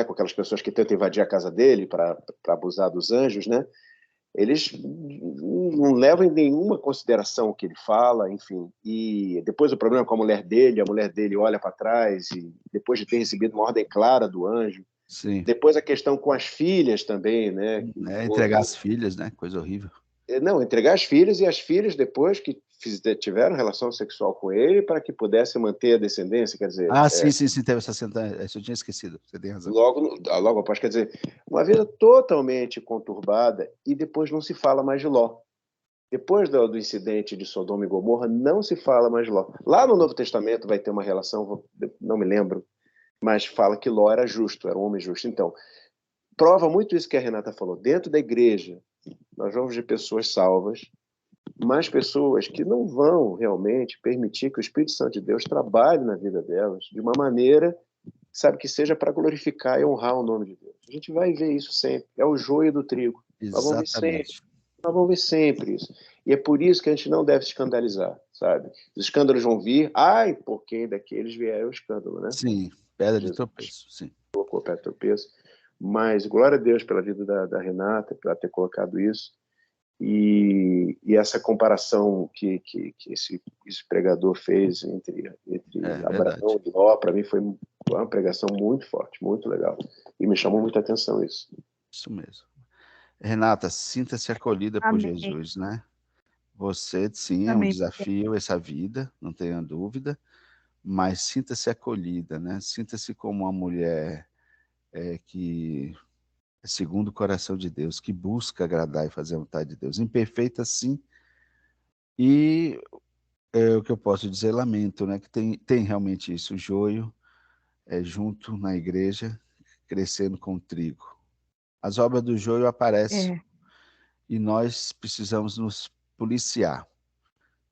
aquelas pessoas que tentam invadir a casa dele para abusar dos anjos, né? Eles não levam em nenhuma consideração o que ele fala, enfim. E depois o problema com a mulher dele olha para trás, e depois de ter recebido uma ordem clara do anjo. Sim. Depois a questão com as filhas também, né? Entregar as filhas, né? Coisa horrível. Não, entregar as filhas, e as filhas depois que tiveram relação sexual com ele para que pudesse manter a descendência, quer dizer... sim, teve essa sentença, eu tinha esquecido, você tem razão. Logo após, quer dizer, uma vida totalmente conturbada, e depois não se fala mais de Ló. Depois do incidente de Sodoma e Gomorra, não se fala mais de Ló. Lá no Novo Testamento vai ter uma relação, não me lembro, mas fala que Ló era justo, era um homem justo. Então, prova muito isso que a Renata falou. Dentro da igreja, nós vamos ver pessoas salvas, mas pessoas que não vão realmente permitir que o Espírito Santo de Deus trabalhe na vida delas de uma maneira, sabe, que seja para glorificar e honrar o nome de Deus. A gente vai ver isso sempre. É o joio do trigo. Exatamente. Nós vamos ver sempre isso. E é por isso que a gente não deve se escandalizar, sabe? Os escândalos vão vir, por quem daqueles vier o escândalo, né? Sim, pedra de tropeço, sim. Colocou pedra de tropeço. Mas glória a Deus pela vida da Renata, por ela ter colocado isso. E essa comparação que esse pregador fez entre Abraão e Ló, para mim foi uma pregação muito forte, muito legal. E me chamou muita atenção isso. Isso mesmo. Renata, sinta-se acolhida por Jesus, né? Você, sim, é um desafio essa vida, não tenha dúvida, mas sinta-se acolhida, né? Sinta-se como uma mulher que é segundo o coração de Deus, que busca agradar e fazer a vontade de Deus. Imperfeita, sim. E o que eu posso dizer, lamento, né? Que tem realmente isso, o joio junto na igreja, crescendo com o trigo. As obras do joio aparecem e nós precisamos nos policiar.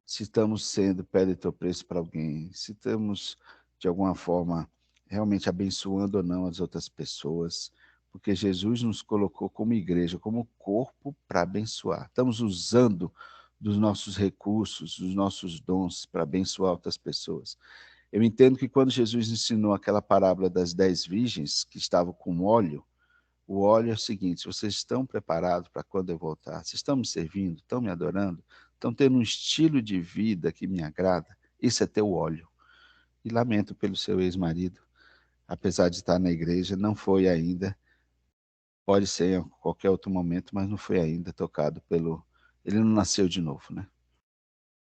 Se estamos sendo pedra de tropeço para alguém, se estamos, de alguma forma, realmente abençoando ou não as outras pessoas, porque Jesus nos colocou como igreja, como corpo para abençoar. Estamos usando dos nossos recursos, dos nossos dons para abençoar outras pessoas. Eu entendo que quando Jesus ensinou aquela parábola das 10 virgens que estavam com óleo, o óleo é o seguinte: vocês estão preparados para quando eu voltar? Vocês estão me servindo? Estão me adorando? Estão tendo um estilo de vida que me agrada? Isso é teu óleo. E lamento pelo seu ex-marido, apesar de estar na igreja, não foi ainda, pode ser em qualquer outro momento, mas não foi ainda tocado pelo... Ele não nasceu de novo, né?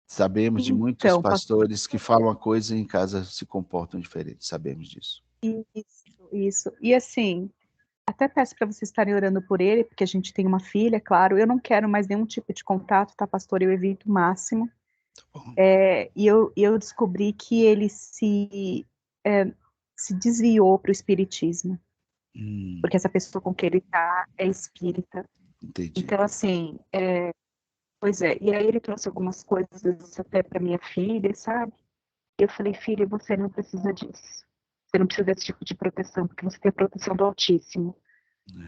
Sabemos de muitos pastores que falam uma coisa e em casa se comportam diferente, sabemos disso. isso. E assim, até peço para vocês estarem orando por ele, porque a gente tem uma filha, claro. Eu não quero mais nenhum tipo de contato, tá, pastor? Eu evito o máximo. E eu descobri que ele se desviou para o espiritismo. Porque essa pessoa com quem ele está é espírita. Entendi. Então, assim, pois é. E aí ele trouxe algumas coisas até para minha filha, sabe? Eu falei, filha, você não precisa disso. Você não precisa desse tipo de proteção, porque você tem a proteção do Altíssimo.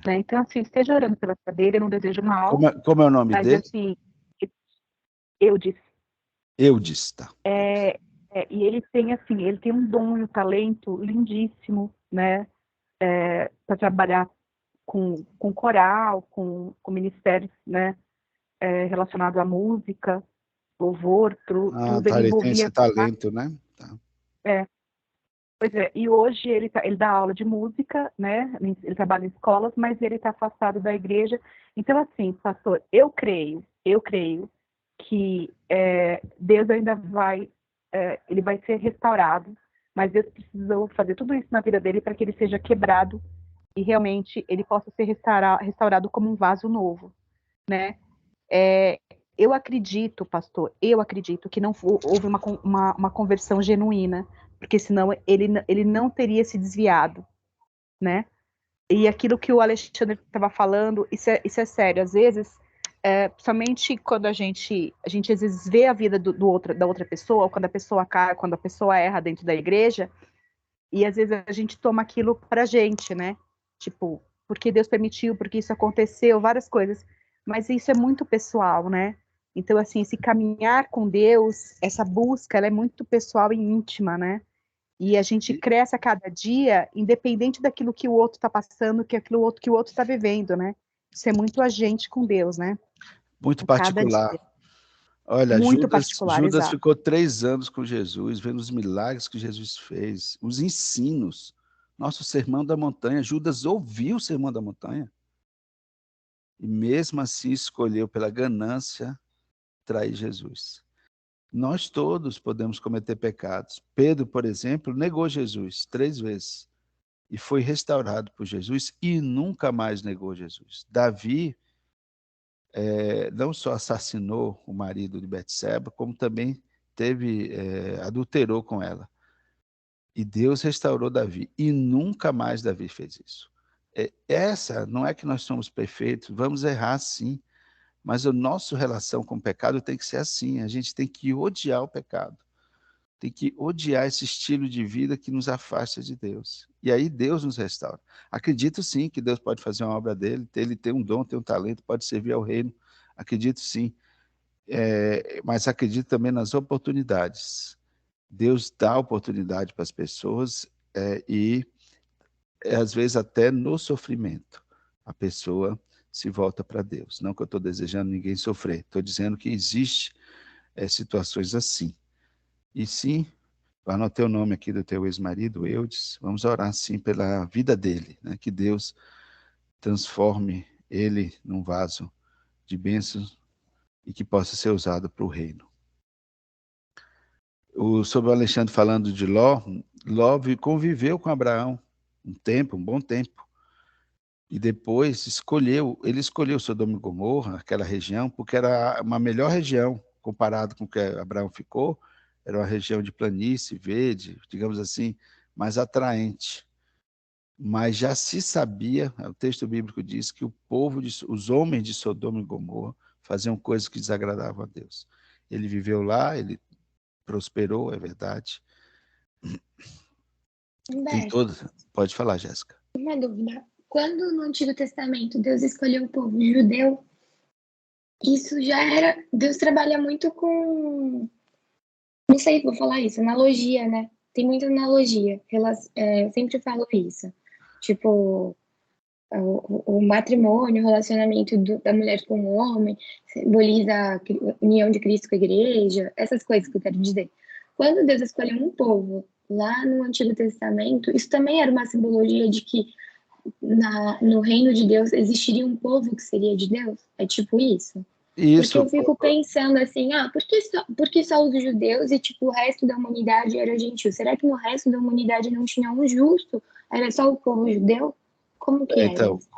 Né? Então, assim, esteja orando pela cadeira, eu não desejo mal. Como é o nome mas, dele? Assim, eu disse. Eudes, tá. E ele tem, assim, ele tem um dom e um talento lindíssimo, né? Para trabalhar com coral, com ministérios, né? Relacionado à música, louvor, tudo. Tá, Ele ele tem envolvia. esse talento, né? Tá. Pois é, e hoje ele dá aula de música, né? Ele trabalha em escolas, mas ele está afastado da igreja. Então, assim, pastor, eu creio que Deus ainda vai, ele vai ser restaurado, mas Deus precisou fazer tudo isso na vida dele para que ele seja quebrado e realmente ele possa ser restaurado como um vaso novo, né? Eu acredito, pastor, que não houve uma conversão genuína, porque senão ele não teria se desviado, né? E aquilo que o Alexandre estava falando, isso é sério. Às vezes, somente quando a gente às vezes vê a vida da outra pessoa, quando a pessoa cai, quando a pessoa erra dentro da igreja, e às vezes a gente toma aquilo pra gente, né? Tipo, porque Deus permitiu, porque isso aconteceu, várias coisas. Mas isso é muito pessoal, né? Então, assim, esse caminhar com Deus, essa busca, ela é muito pessoal e íntima, né? E a gente cresce a cada dia, independente daquilo que o outro está passando, que o outro está vivendo, né? Isso é muito a gente com Deus, né? Muito Cada particular. dia. Olha, Muito particular, Judas exato. ficou 3 anos com Jesus, vendo os milagres que Jesus fez, os ensinos. Nosso Sermão da Montanha, Judas ouviu o Sermão da Montanha. E mesmo assim escolheu pela ganância trair Jesus. Nós todos podemos cometer pecados. Pedro, por exemplo, negou Jesus 3 vezes e foi restaurado por Jesus e nunca mais negou Jesus. Davi não só assassinou o marido de Betseba, como também adulterou com ela. E Deus restaurou Davi e nunca mais Davi fez isso. Não é que nós somos perfeitos, vamos errar sim, mas a nossa relação com o pecado tem que ser assim, a gente tem que odiar o pecado, tem que odiar esse estilo de vida que nos afasta de Deus. E aí Deus nos restaura. Acredito sim que Deus pode fazer uma obra dele, ele tem um dom, tem um talento, pode servir ao reino, acredito sim, mas acredito também nas oportunidades. Deus dá oportunidade para as pessoas e às vezes até no sofrimento a pessoa se volta para Deus. Não que eu estou desejando ninguém sofrer, estou dizendo que existe situações assim. E sim, eu anotei o nome aqui do teu ex-marido, Eudes, vamos orar sim pela vida dele, né? Que Deus transforme ele num vaso de bênçãos e que possa ser usado para o reino. Sobre o Alexandre falando de Ló conviveu com Abraão um bom tempo, e depois ele escolheu Sodoma e Gomorra, aquela região, porque era uma melhor região comparado com o que Abraão ficou, era uma região de planície, verde, digamos assim, mais atraente. Mas já se sabia, o texto bíblico diz que os homens de Sodoma e Gomorra faziam coisas que desagradavam a Deus. Ele viveu lá, ele prosperou, é verdade. Tem todos. Pode falar, Jéssica. Uma dúvida. Quando no Antigo Testamento Deus escolheu o povo judeu, isso já era... Deus trabalha muito com... Não sei se vou falar isso, analogia, né? Tem muita analogia. Eu sempre falo isso. Tipo, o matrimônio, o relacionamento da mulher com o homem, simboliza a união de Cristo com a igreja, essas coisas que eu quero dizer. Quando Deus escolheu um povo lá no Antigo Testamento, isso também era uma simbologia de que no reino de Deus existiria um povo que seria de Deus? É tipo isso? Porque eu Isso, fico pensando assim, por que só os judeus e, tipo, o resto da humanidade era gentil? Será que no resto da humanidade não tinha um justo? Era só o povo judeu? Como que era então, isso?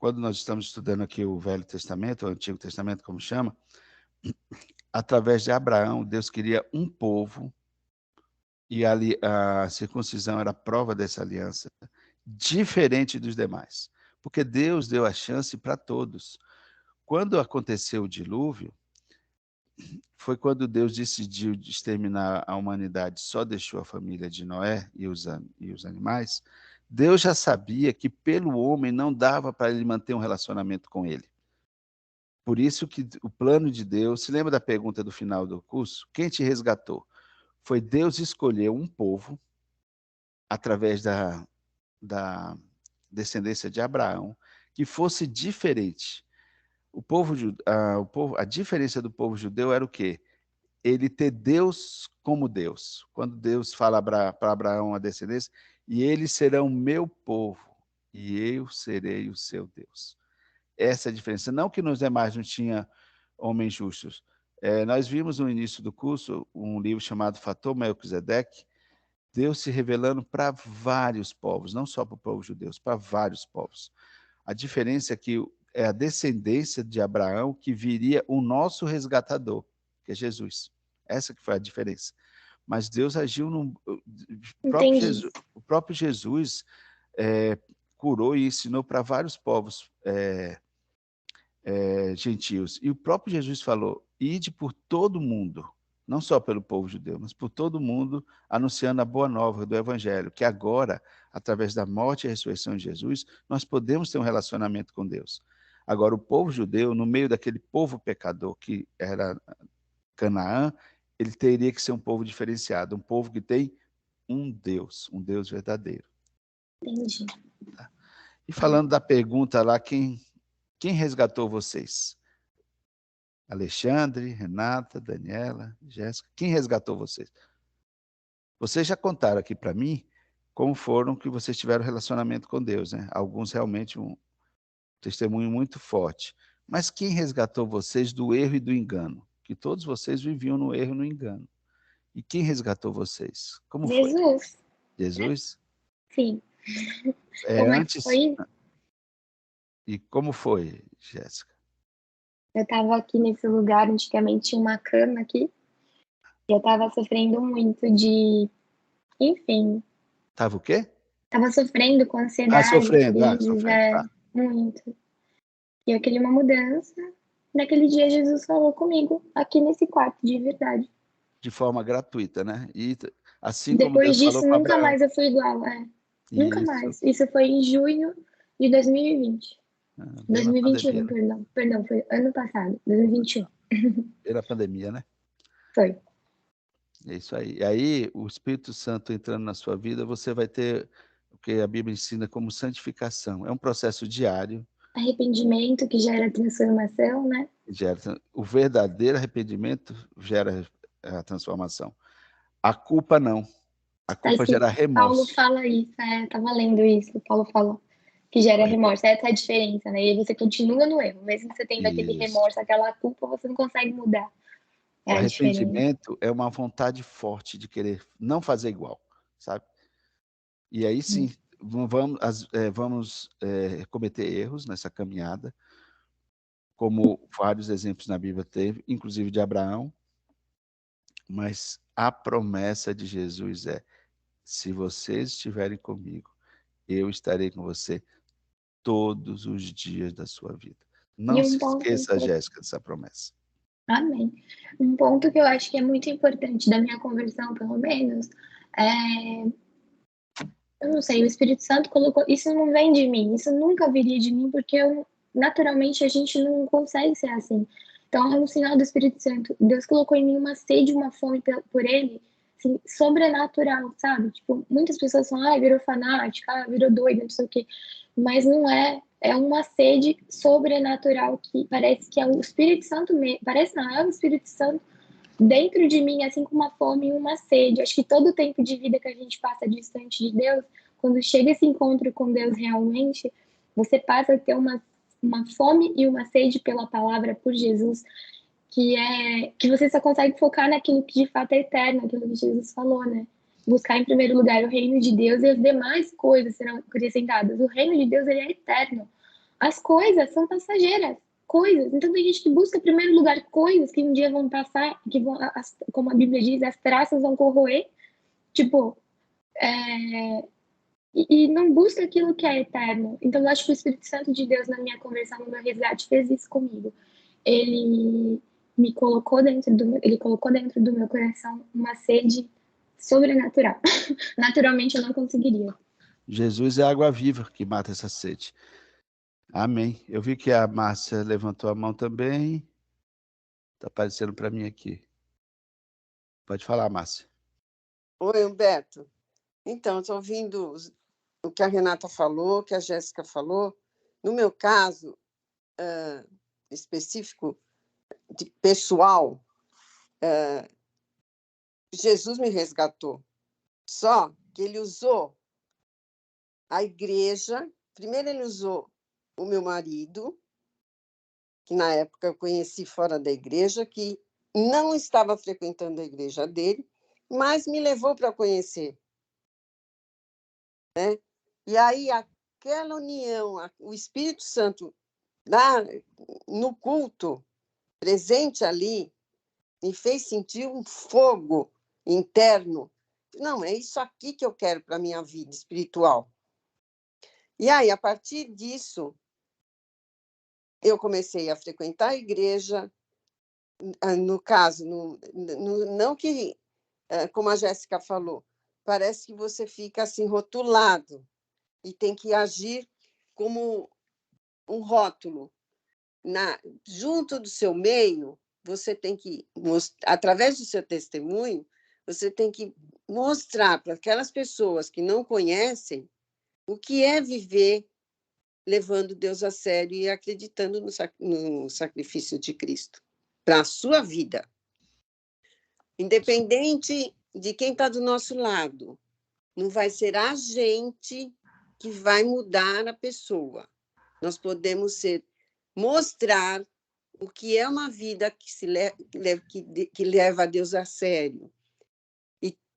quando nós estamos estudando aqui o Velho Testamento, o Antigo Testamento, como chama, através de Abraão, Deus queria um povo, e ali a circuncisão era a prova dessa aliança, diferente dos demais, porque Deus deu a chance para todos. Quando aconteceu o dilúvio, foi quando Deus decidiu exterminar a humanidade, só deixou a família de Noé e os animais. Deus já sabia que pelo homem não dava para ele manter um relacionamento com ele. Por isso que o plano de Deus, se lembra da pergunta do final do curso? Quem te resgatou? Foi Deus escolher um povo, através da descendência de Abraão, que fosse diferente. A diferença do povo judeu era o quê? Ele ter Deus como Deus. Quando Deus fala para Abraão, a descendência, e eles serão meu povo, e eu serei o seu Deus. Essa é a diferença. Não que nos demais não tinha homens justos. Nós vimos no início do curso um livro chamado Fator Melquisedeque, Deus se revelando para vários povos, não só para o povo judeu, para vários povos. A diferença é que é a descendência de Abraão que viria o nosso resgatador, que é Jesus. Essa que foi a diferença. Mas Deus agiu no o próprio Jesus curou e ensinou para vários povos gentios. E o próprio Jesus falou: ide por todo mundo, não só pelo povo judeu, mas por todo mundo, anunciando a boa nova do evangelho, que agora, através da morte e ressurreição de Jesus, nós podemos ter um relacionamento com Deus. Agora, o povo judeu, no meio daquele povo pecador que era Canaã, ele teria que ser um povo diferenciado, um povo que tem um Deus verdadeiro. Entendi. Tá? E falando da pergunta lá, quem resgatou vocês? Alexandre, Renata, Daniela, Jéssica, quem resgatou vocês? Vocês já contaram aqui para mim como foram que vocês tiveram relacionamento com Deus, né? Alguns realmente um testemunho muito forte. Mas quem resgatou vocês do erro e do engano? Que todos vocês viviam no erro e no engano. E quem resgatou vocês? Como foi? Jesus. Jesus? Sim. Como é que Antes. foi? E como foi, Jéssica? Eu estava aqui nesse lugar, antigamente tinha uma cama aqui, e eu estava sofrendo muito de, enfim, Estava o quê? estava sofrendo com ansiedade, Sofrendo, crises, tá. muito. E eu queria uma mudança. Naquele dia, Jesus falou comigo, aqui nesse quarto, de verdade. De forma gratuita, né? E assim como Depois Deus falou disso, com nunca Abraão. mais eu fui igual, Nunca Isso. mais. Isso foi em junho de 2020. Bem na 2021, pandemia. perdão, foi ano passado, 2021. Pela pandemia, né? Foi. É isso aí. E aí, o Espírito Santo entrando na sua vida, você vai ter o que a Bíblia ensina como santificação. É um processo diário. Arrependimento que gera transformação, né? O verdadeiro arrependimento gera a transformação. A culpa não. A culpa gera remorso. Paulo fala isso, tava lendo isso. Paulo fala que gera remorso. Essa é a diferença, né? E aí você continua no erro. Mesmo você tendo aquele remorso, aquela culpa, você não consegue mudar. O arrependimento é uma vontade forte de querer não fazer igual, sabe? E aí sim, vamos cometer erros nessa caminhada, como vários exemplos na Bíblia teve, inclusive de Abraão, mas a promessa de Jesus é: se vocês estiverem comigo, eu estarei com você todos os dias da sua vida. Não se esqueça, Jéssica, dessa promessa. Amém. Um ponto que eu acho que é muito importante da minha conversão, pelo menos, eu não sei, o Espírito Santo colocou, isso não vem de mim, isso nunca viria de mim, porque naturalmente a gente não consegue ser assim. Então é um sinal do Espírito Santo. Deus colocou em mim uma sede, uma fome por ele, assim, sobrenatural, sabe? Tipo, muitas pessoas falam, virou fanática, virou doida, não sei o quê. Mas não é. É uma sede sobrenatural que parece que é o Espírito Santo mesmo. Parece não, é o Espírito Santo dentro de mim, assim como uma fome e uma sede. Acho que todo o tempo de vida que a gente passa distante de Deus, quando chega esse encontro com Deus realmente, você passa a ter uma uma fome e uma sede pela palavra, por Jesus, que você só consegue focar naquilo que de fato é eterno, aquilo que Jesus falou, né? Buscar em primeiro lugar o reino de Deus e as demais coisas serão acrescentadas. O reino de Deus, ele é eterno. As coisas são passageiras, coisas. Então tem gente que busca em primeiro lugar coisas que um dia vão passar, que vão, como a Bíblia diz, as traças vão corroer, tipo, e não busca aquilo que é eterno. Então eu acho que o Espírito Santo de Deus na minha conversão, no meu resgate, fez isso comigo. Ele colocou dentro do meu coração uma sede sobrenatural. Naturalmente eu não conseguiria. Jesus é a água viva que mata essa sede. Amém. Eu vi que a Márcia levantou a mão também. Está aparecendo para mim aqui. Pode falar, Márcia. Oi, Humberto. Então, estou ouvindo o que a Renata falou, o que a Jéssica falou. No meu caso específico, de pessoal, Jesus me resgatou. Só que ele usou a igreja. Primeiro ele usou o meu marido, que na época eu conheci fora da igreja, que não estava frequentando a igreja dele, mas me levou para conhecer. Né? E aí aquela união, o Espírito Santo lá no culto, presente ali, me fez sentir um fogo interno. Não, é isso aqui que eu quero para a minha vida espiritual. E aí, a partir disso, eu comecei a frequentar a igreja, no caso, não que, como a Jéssica falou, parece que você fica assim rotulado e tem que agir como um rótulo. Junto do seu meio, você tem que, através do seu testemunho, você tem que mostrar para aquelas pessoas que não conhecem o que é viver levando Deus a sério e acreditando no sacrifício de Cristo para a sua vida. Independente de quem está do nosso lado, não vai ser a gente que vai mudar a pessoa. Nós podemos mostrar o que é uma vida que leva a Deus a sério.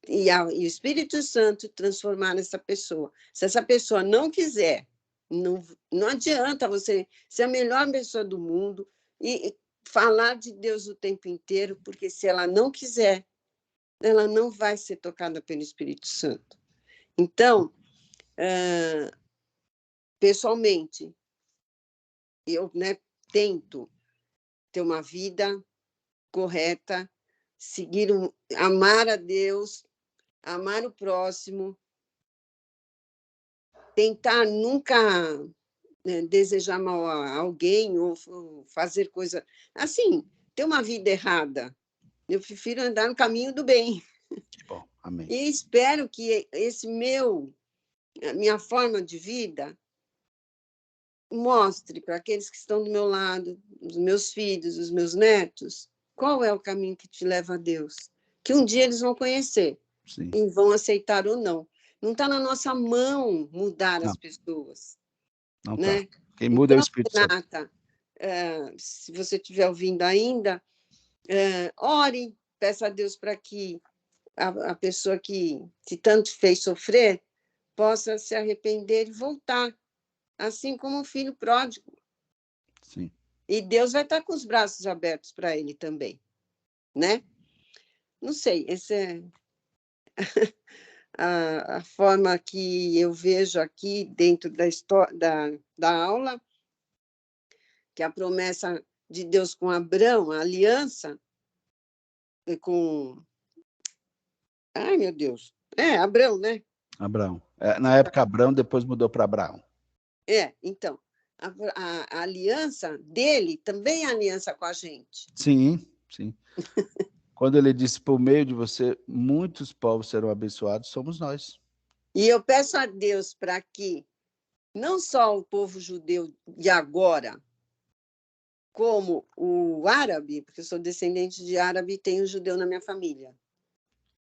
E o Espírito Santo transformar nessa pessoa. Se essa pessoa não quiser, não adianta você ser a melhor pessoa do mundo e falar de Deus o tempo inteiro, porque se ela não quiser, ela não vai ser tocada pelo Espírito Santo. Então, pessoalmente, eu tento ter uma vida correta, amar a Deus, amar o próximo, tentar nunca desejar mal a alguém ou fazer coisa assim, ter uma vida errada. Eu prefiro andar no caminho do bem. Bom, amém. E espero que a minha forma de vida mostre para aqueles que estão do meu lado, os meus filhos, os meus netos, qual é o caminho que te leva a Deus. Que um dia eles vão conhecer. Sim. E vão aceitar ou não. Não está na nossa mão mudar as pessoas. Não né? Tá. Quem muda então, é o Espírito Renata, Santo. Se você estiver ouvindo ainda, ore, peça a Deus para que a pessoa que tanto fez sofrer possa se arrepender e voltar, assim como o filho pródigo. Sim. E Deus vai estar com os braços abertos para ele também, né? Não sei, essa é a forma que eu vejo aqui dentro da história da aula, que a promessa de Deus com Abrão, a aliança com... Ai, meu Deus. Abrão, né? Abraão. Na época, Abrão, depois mudou para Abraão. Então, a aliança dele também é aliança com a gente. Sim, sim. Quando ele disse, por meio de você, muitos povos serão abençoados, somos nós. E eu peço a Deus para que não só o povo judeu de agora, como o árabe, porque eu sou descendente de árabe e tenho judeu na minha família,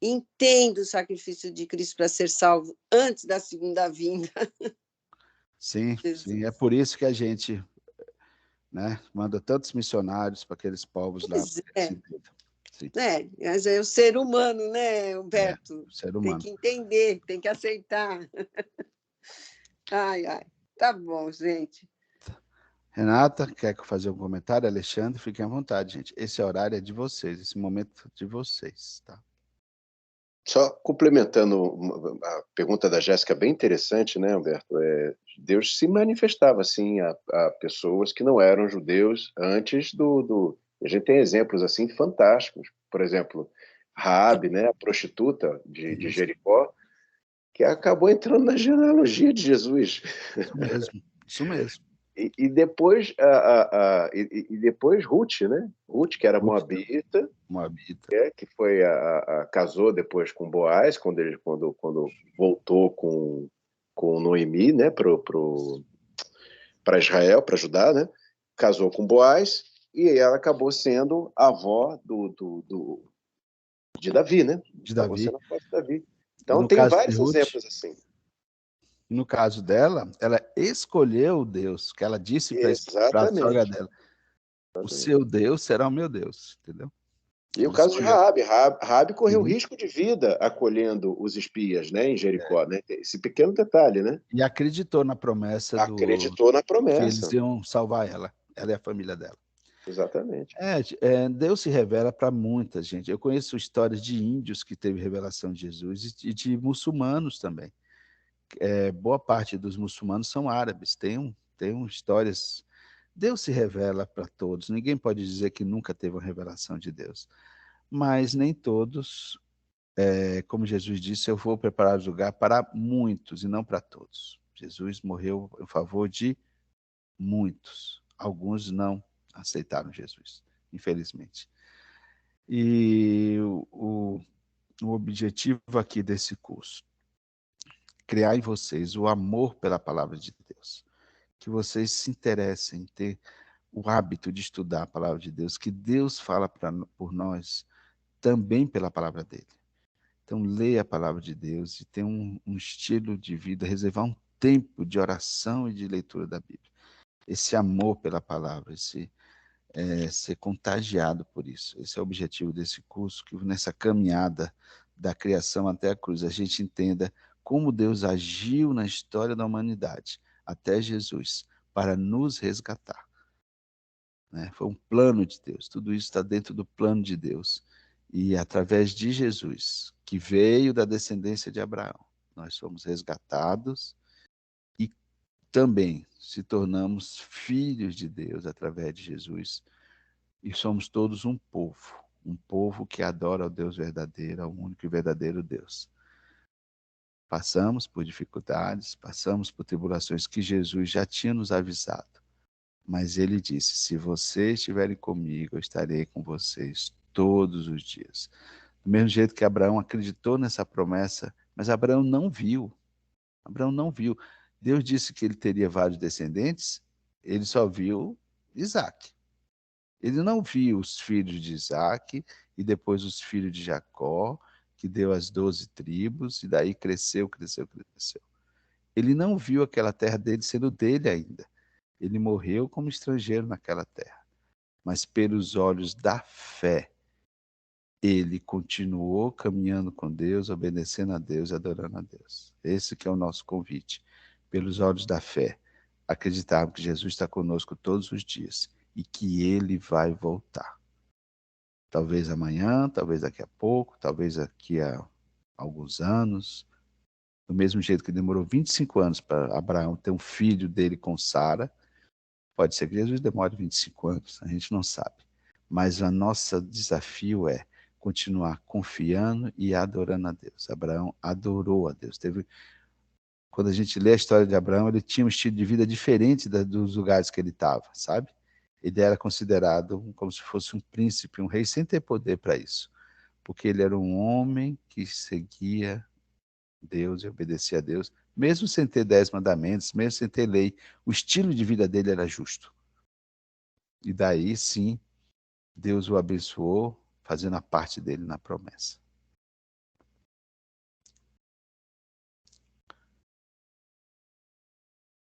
entenda o sacrifício de Cristo para ser salvo antes da segunda vinda. Sim, sim. É por isso que a gente né? Manda tantos missionários para aqueles povos lá. Pois é. Sim. Mas é o ser humano, né, É, Humberto? o ser Tem humano. que entender, tem que aceitar. Ai, ai. Tá bom, gente. Renata, quer fazer um comentário? Alexandre, fiquem à vontade, gente. Esse horário é de vocês, esse momento é de vocês, tá? Só complementando a pergunta da Jéssica, bem interessante, né, Humberto? Deus se manifestava, assim, a pessoas que não eram judeus antes do... A gente tem exemplos, assim, fantásticos. Por exemplo, Raabe, né, a prostituta de Jericó, que acabou entrando na genealogia de Jesus. Isso mesmo, isso mesmo. E depois, depois Ruth, né? Ruth, que era moabita, que foi casou depois com Boaz, quando voltou com Noemi, né? Para Israel, para Judá, né? Casou com Boaz e ela acabou sendo a avó de Davi, né? De Acabou Davi. sendo a avó de Davi. E Então no tem caso de vários Ruth, exemplos assim. no caso dela, ela escolheu Deus, que ela disse para a sogra dela: o seu Deus será o meu Deus, entendeu? E o caso de Raabe. Raabe correu risco de vida acolhendo os espias, né, em Jericó, né? Esse pequeno detalhe, né? E acreditou na promessa Acreditou na promessa. que eles iam salvar ela e a família dela. Exatamente. Deus se revela para muita gente. Eu conheço histórias de índios que teve revelação de Jesus e de muçulmanos também. Boa parte dos muçulmanos são árabes. Tem histórias. Deus se revela para todos. Ninguém pode dizer que nunca teve uma revelação de Deus. Mas nem todos, como Jesus disse, eu vou preparar lugar para muitos e não para todos. Jesus morreu em favor de muitos. Alguns não aceitaram Jesus, infelizmente. E o objetivo aqui desse curso, criar em vocês o amor pela palavra de Deus, que vocês se interessem em ter o hábito de estudar a palavra de Deus, que Deus fala por nós também pela palavra dele. Então, leia a palavra de Deus e tenha um estilo de vida, reservar um tempo de oração e de leitura da Bíblia. Esse amor pela palavra, ser contagiado por isso. Esse é o objetivo desse curso, que nessa caminhada da criação até a cruz, a gente entenda como Deus agiu na história da humanidade, até Jesus, para nos resgatar. Né? Foi um plano de Deus, tudo isso está dentro do plano de Deus. E através de Jesus, que veio da descendência de Abraão, nós somos resgatados e também se tornamos filhos de Deus através de Jesus. E somos todos um povo que adora o Deus verdadeiro, ao único e verdadeiro Deus. Passamos por dificuldades, passamos por tribulações que Jesus já tinha nos avisado. Mas ele disse: se vocês estiverem comigo, eu estarei com vocês todos os dias. Do mesmo jeito que Abraão acreditou nessa promessa, mas Abraão não viu. Abraão não viu. Deus disse que ele teria vários descendentes, ele só viu Isaac. Ele não viu os filhos de Isaac e depois os filhos de Jacó, que deu as 12 tribos, e daí cresceu. Ele não viu aquela terra dele sendo dele ainda. Ele morreu como estrangeiro naquela terra. Mas pelos olhos da fé, ele continuou caminhando com Deus, obedecendo a Deus, adorando a Deus. Esse que é o nosso convite. Pelos olhos da fé, acreditarmos que Jesus está conosco todos os dias e que ele vai voltar. Talvez amanhã, talvez daqui a pouco, talvez daqui a alguns anos. Do mesmo jeito que demorou 25 anos para Abraão ter um filho dele com Sara, pode ser que Jesus demore 25 anos, a gente não sabe. Mas o nosso desafio é continuar confiando e adorando a Deus. Abraão adorou a Deus. Quando a gente lê a história de Abraão, ele tinha um estilo de vida diferente dos lugares que ele estava, sabe? Ele era considerado como se fosse um príncipe, um rei, sem ter poder para isso. Porque ele era um homem que seguia Deus e obedecia a Deus, mesmo sem ter 10 mandamentos, mesmo sem ter lei. O estilo de vida dele era justo. E daí, sim, Deus o abençoou, fazendo a parte dele na promessa.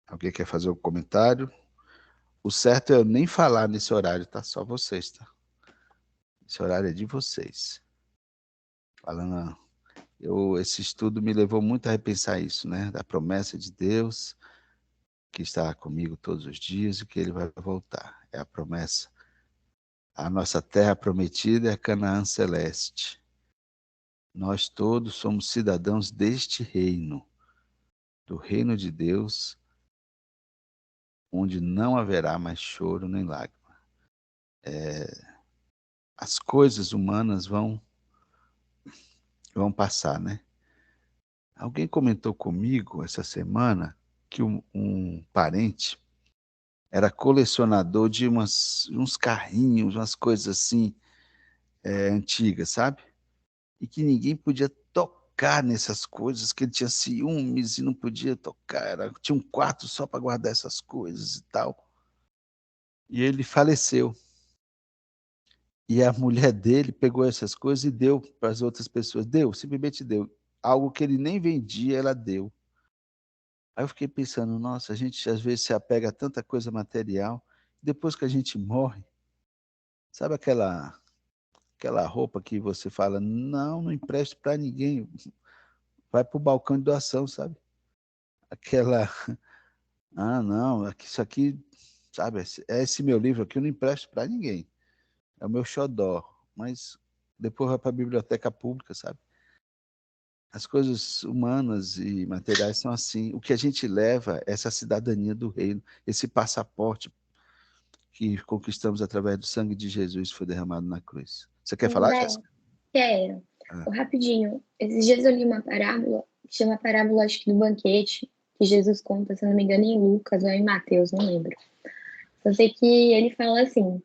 Alguém quer fazer um comentário? O certo é eu nem falar nesse horário, tá? Só vocês, tá? Esse horário é de vocês. Falando, esse estudo me levou muito a repensar isso, né? Da promessa de Deus, que está comigo todos os dias e que ele vai voltar. É a promessa. A nossa terra prometida é Canaã celeste. Nós todos somos cidadãos deste reino, do reino de Deus, onde não haverá mais choro nem lágrima. As coisas humanas vão passar, né? Alguém comentou comigo essa semana que um parente era colecionador de uns carrinhos, umas coisas assim, antigas, sabe? E que ninguém podia tocar nessas coisas, que ele tinha ciúmes e não podia tocar, tinha um quarto só para guardar essas coisas e tal. E ele faleceu. E a mulher dele pegou essas coisas e deu para as outras pessoas. Simplesmente deu. Algo que ele nem vendia, ela deu. Aí eu fiquei pensando, nossa, a gente às vezes se apega a tanta coisa material, depois que a gente morre, sabe aquela roupa que você fala, não empresto para ninguém, vai para o balcão de doação, sabe? Aquela, não, isso aqui, sabe, esse meu livro aqui eu não empresto para ninguém, é o meu xodó, mas depois vai para a biblioteca pública, sabe? As coisas humanas e materiais são assim. O que a gente leva é essa cidadania do reino, esse passaporte que conquistamos através do sangue de Jesus que foi derramado na cruz. Você quer falar, Jéssica? Quero. Rapidinho. Esses dias eu li uma parábola, que chama Parábola, acho que do banquete, que Jesus conta, se não me engano, em Lucas ou em Mateus, não lembro. Só sei que ele fala assim,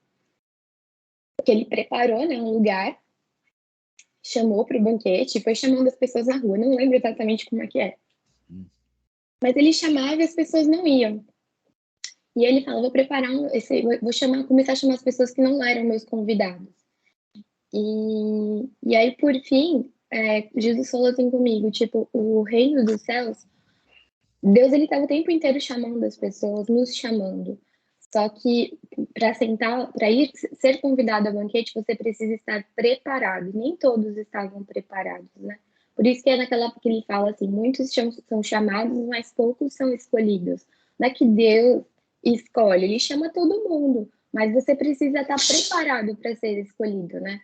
que ele preparou, né, um lugar, chamou para o banquete e foi chamando as pessoas na rua. Não lembro exatamente como é que é. Mas ele chamava e as pessoas não iam. E ele fala, vou preparar começar a chamar as pessoas que não eram meus convidados. E aí, por fim, Jesus falou assim comigo, tipo, o reino dos céus, Deus, ele estava o tempo inteiro chamando as pessoas, nos chamando. Só que para ser convidado ao banquete, você precisa estar preparado. Nem todos estavam preparados, né? Por isso que é naquela que ele fala assim, muitos são chamados, mas poucos são escolhidos. Não é que Deus escolhe, ele chama todo mundo, mas você precisa estar preparado para ser escolhido, né?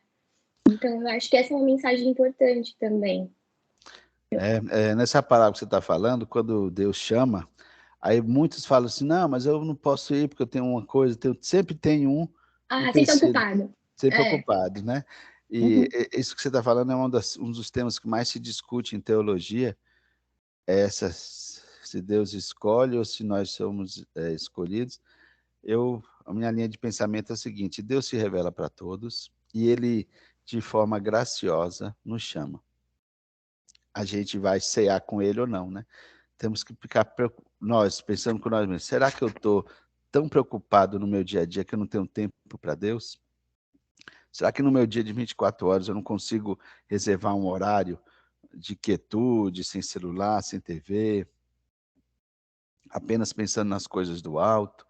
Então, eu acho que essa é uma mensagem importante também. Nessa palavra que você está falando, quando Deus chama, aí muitos falam assim, não, mas eu não posso ir porque eu tenho uma coisa, sempre tem um sempre ocupado. Sempre ocupado, né? E isso que você está falando é um dos temas que mais se discute em teologia, se Deus escolhe ou se nós somos escolhidos. A minha linha de pensamento é a seguinte, Deus se revela para todos e ele, de forma graciosa, nos chama. A gente vai cear com ele ou não, né? Temos que ficar nós pensando com nós mesmos, será que eu estou tão preocupado no meu dia a dia que eu não tenho tempo para Deus? Será que no meu dia de 24 horas eu não consigo reservar um horário de quietude, sem celular, sem TV, apenas pensando nas coisas do alto?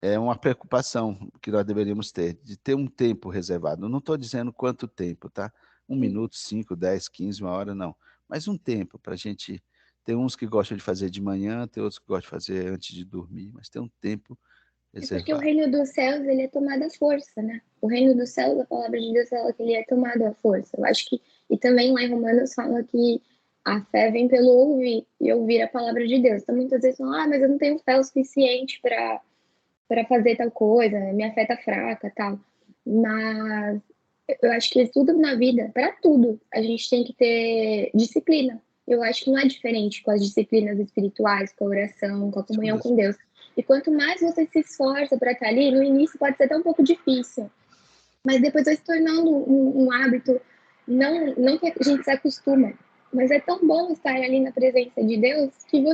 É uma preocupação que nós deveríamos ter, de ter um tempo reservado. Eu não estou dizendo quanto tempo, tá? 1 minuto, 5, 10, 15, 1 hora, não. Mas um tempo para a gente... Tem uns que gostam de fazer de manhã, tem outros que gostam de fazer antes de dormir, mas tem um tempo reservado. Porque o reino dos céus, ele é tomado à força, né? O reino dos céus, a palavra de Deus fala que ele é tomado à força. Eu acho que... E também lá em Romanos fala que a fé vem pelo ouvir, e ouvir a palavra de Deus. Então, muitas vezes falam, mas eu não tenho fé o suficiente para fazer tal coisa, minha fé tá fraca, tal. Mas eu acho que tudo na vida, para tudo, a gente tem que ter disciplina. Eu acho que não é diferente com as disciplinas espirituais, com a oração, com a comunhão com Deus. E quanto mais você se esforça para estar ali, no início pode ser até um pouco difícil, mas depois vai se tornando um hábito, não que a gente se acostuma, mas é tão bom estar ali na presença de Deus que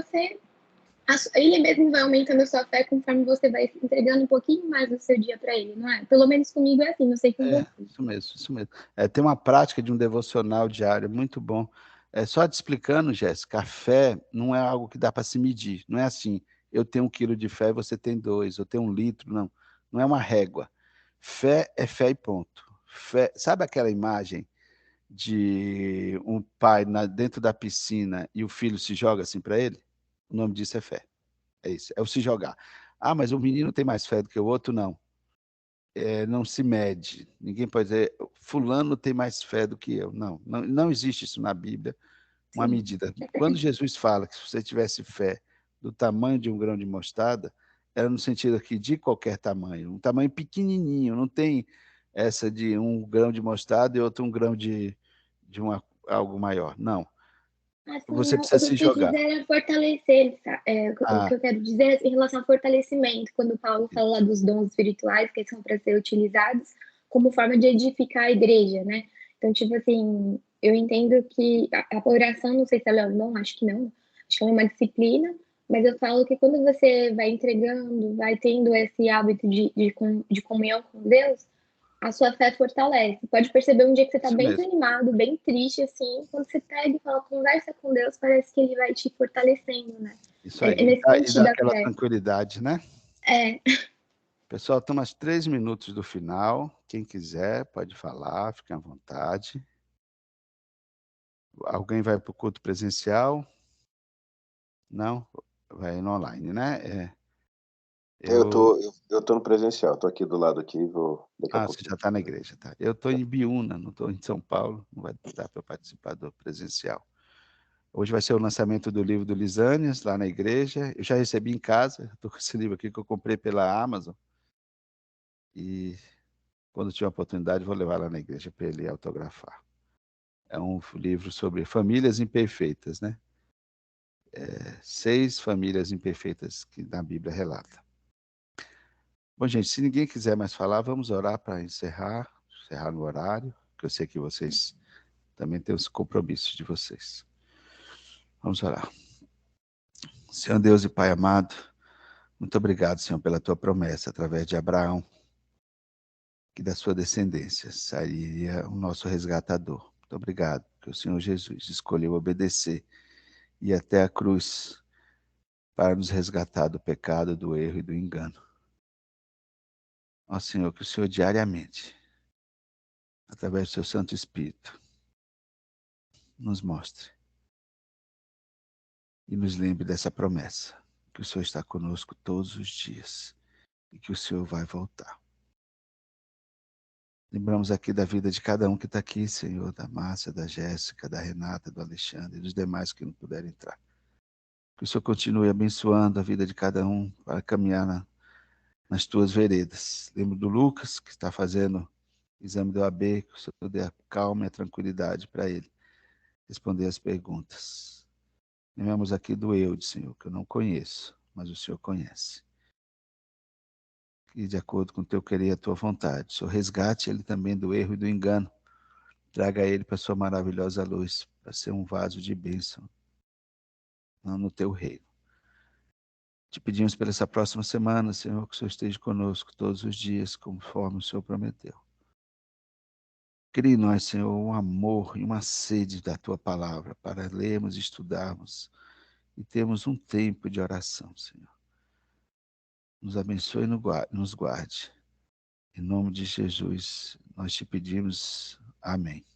ele mesmo vai aumentando a sua fé conforme você vai entregando um pouquinho mais do seu dia para ele, não é? Pelo menos comigo é assim, não sei com você. Isso mesmo. Tem uma prática de um devocional diário, muito bom. Só te explicando, Jéssica, a fé não é algo que dá para se medir, não é assim, eu tenho 1 quilo de fé e você tem 2, eu tenho 1 litro, não. Não é uma régua. Fé é fé e ponto. Fé, sabe aquela imagem de um pai dentro da piscina e o filho se joga assim para ele? O nome disso é fé. É isso, é o se jogar. Ah, mas o menino tem mais fé do que o outro? Não. Não se mede. Ninguém pode dizer, fulano tem mais fé do que eu. Não, não existe isso na Bíblia, uma medida. Quando Jesus fala que se você tivesse fé do tamanho de um grão de mostarda, era no sentido aqui de qualquer tamanho, um tamanho pequenininho, não tem essa de um grão de mostarda e outro um grão de algo maior. Não. Assim, Você o que precisa eu se quis jogar. dizer é fortalecer, o que eu quero dizer é em relação ao fortalecimento, quando o Paulo fala lá dos dons espirituais que são para ser utilizados como forma de edificar a igreja, né? Então, tipo assim, eu entendo que a oração, não sei se ela é um dom, acho que não, acho que ela é uma disciplina, mas eu falo que quando você vai entregando, vai tendo esse hábito de comunhão com Deus, a sua fé fortalece. Pode perceber um dia que você está Isso bem mesmo. desanimado, bem triste, assim, quando você pega e fala, conversa com Deus, parece que ele vai te fortalecendo, né? Isso aí. É nesse E dá sentido a aquela fé. tranquilidade, né? É. Pessoal, estamos a 3 minutos do final. Quem quiser pode falar, fique à vontade. Alguém vai para o culto presencial? Não? Vai no online, né? Eu tô no presencial, tô aqui do lado aqui, vou daqui a Você pouquinho. já está na igreja, tá. Eu estou em Biúna, não estou em São Paulo, não vai dar para participar do presencial. Hoje vai ser o lançamento do livro do Lisânias, lá na igreja. Eu já recebi em casa, estou com esse livro aqui que eu comprei pela Amazon. E quando tiver a oportunidade, vou levar lá na igreja para ele autografar. É um livro sobre famílias imperfeitas, né? 6 famílias imperfeitas que na Bíblia relata. Bom, gente, se ninguém quiser mais falar, vamos orar para encerrar no horário, que eu sei que vocês também têm os compromissos de vocês. Vamos orar. Senhor Deus e Pai amado, muito obrigado, Senhor, pela tua promessa através de Abraão, que da sua descendência sairia o nosso resgatador. Muito obrigado, que o Senhor Jesus escolheu obedecer e ir até a cruz para nos resgatar do pecado, do erro e do engano. Ó Senhor, que o Senhor diariamente, através do seu Santo Espírito, nos mostre e nos lembre dessa promessa, que o Senhor está conosco todos os dias e que o Senhor vai voltar. Lembramos aqui da vida de cada um que está aqui, Senhor, da Márcia, da Jéssica, da Renata, do Alexandre e dos demais que não puderam entrar. Que o Senhor continue abençoando a vida de cada um para caminhar nas tuas veredas. Lembro do Lucas, que está fazendo exame do AB, que o Senhor dê a calma e a tranquilidade para ele responder as perguntas. Lembramos aqui do Eude, Senhor, que eu não conheço, mas o Senhor conhece. E de acordo com o teu querer e a tua vontade, o Senhor resgate ele também do erro e do engano. Traga ele para a sua maravilhosa luz, para ser um vaso de bênção no teu reino. Te pedimos para essa próxima semana, Senhor, que o Senhor esteja conosco todos os dias, conforme o Senhor prometeu. Crie em nós, Senhor, um amor e uma sede da Tua palavra para lermos e estudarmos e termos um tempo de oração, Senhor. Nos abençoe e nos guarde. Em nome de Jesus, nós te pedimos. Amém.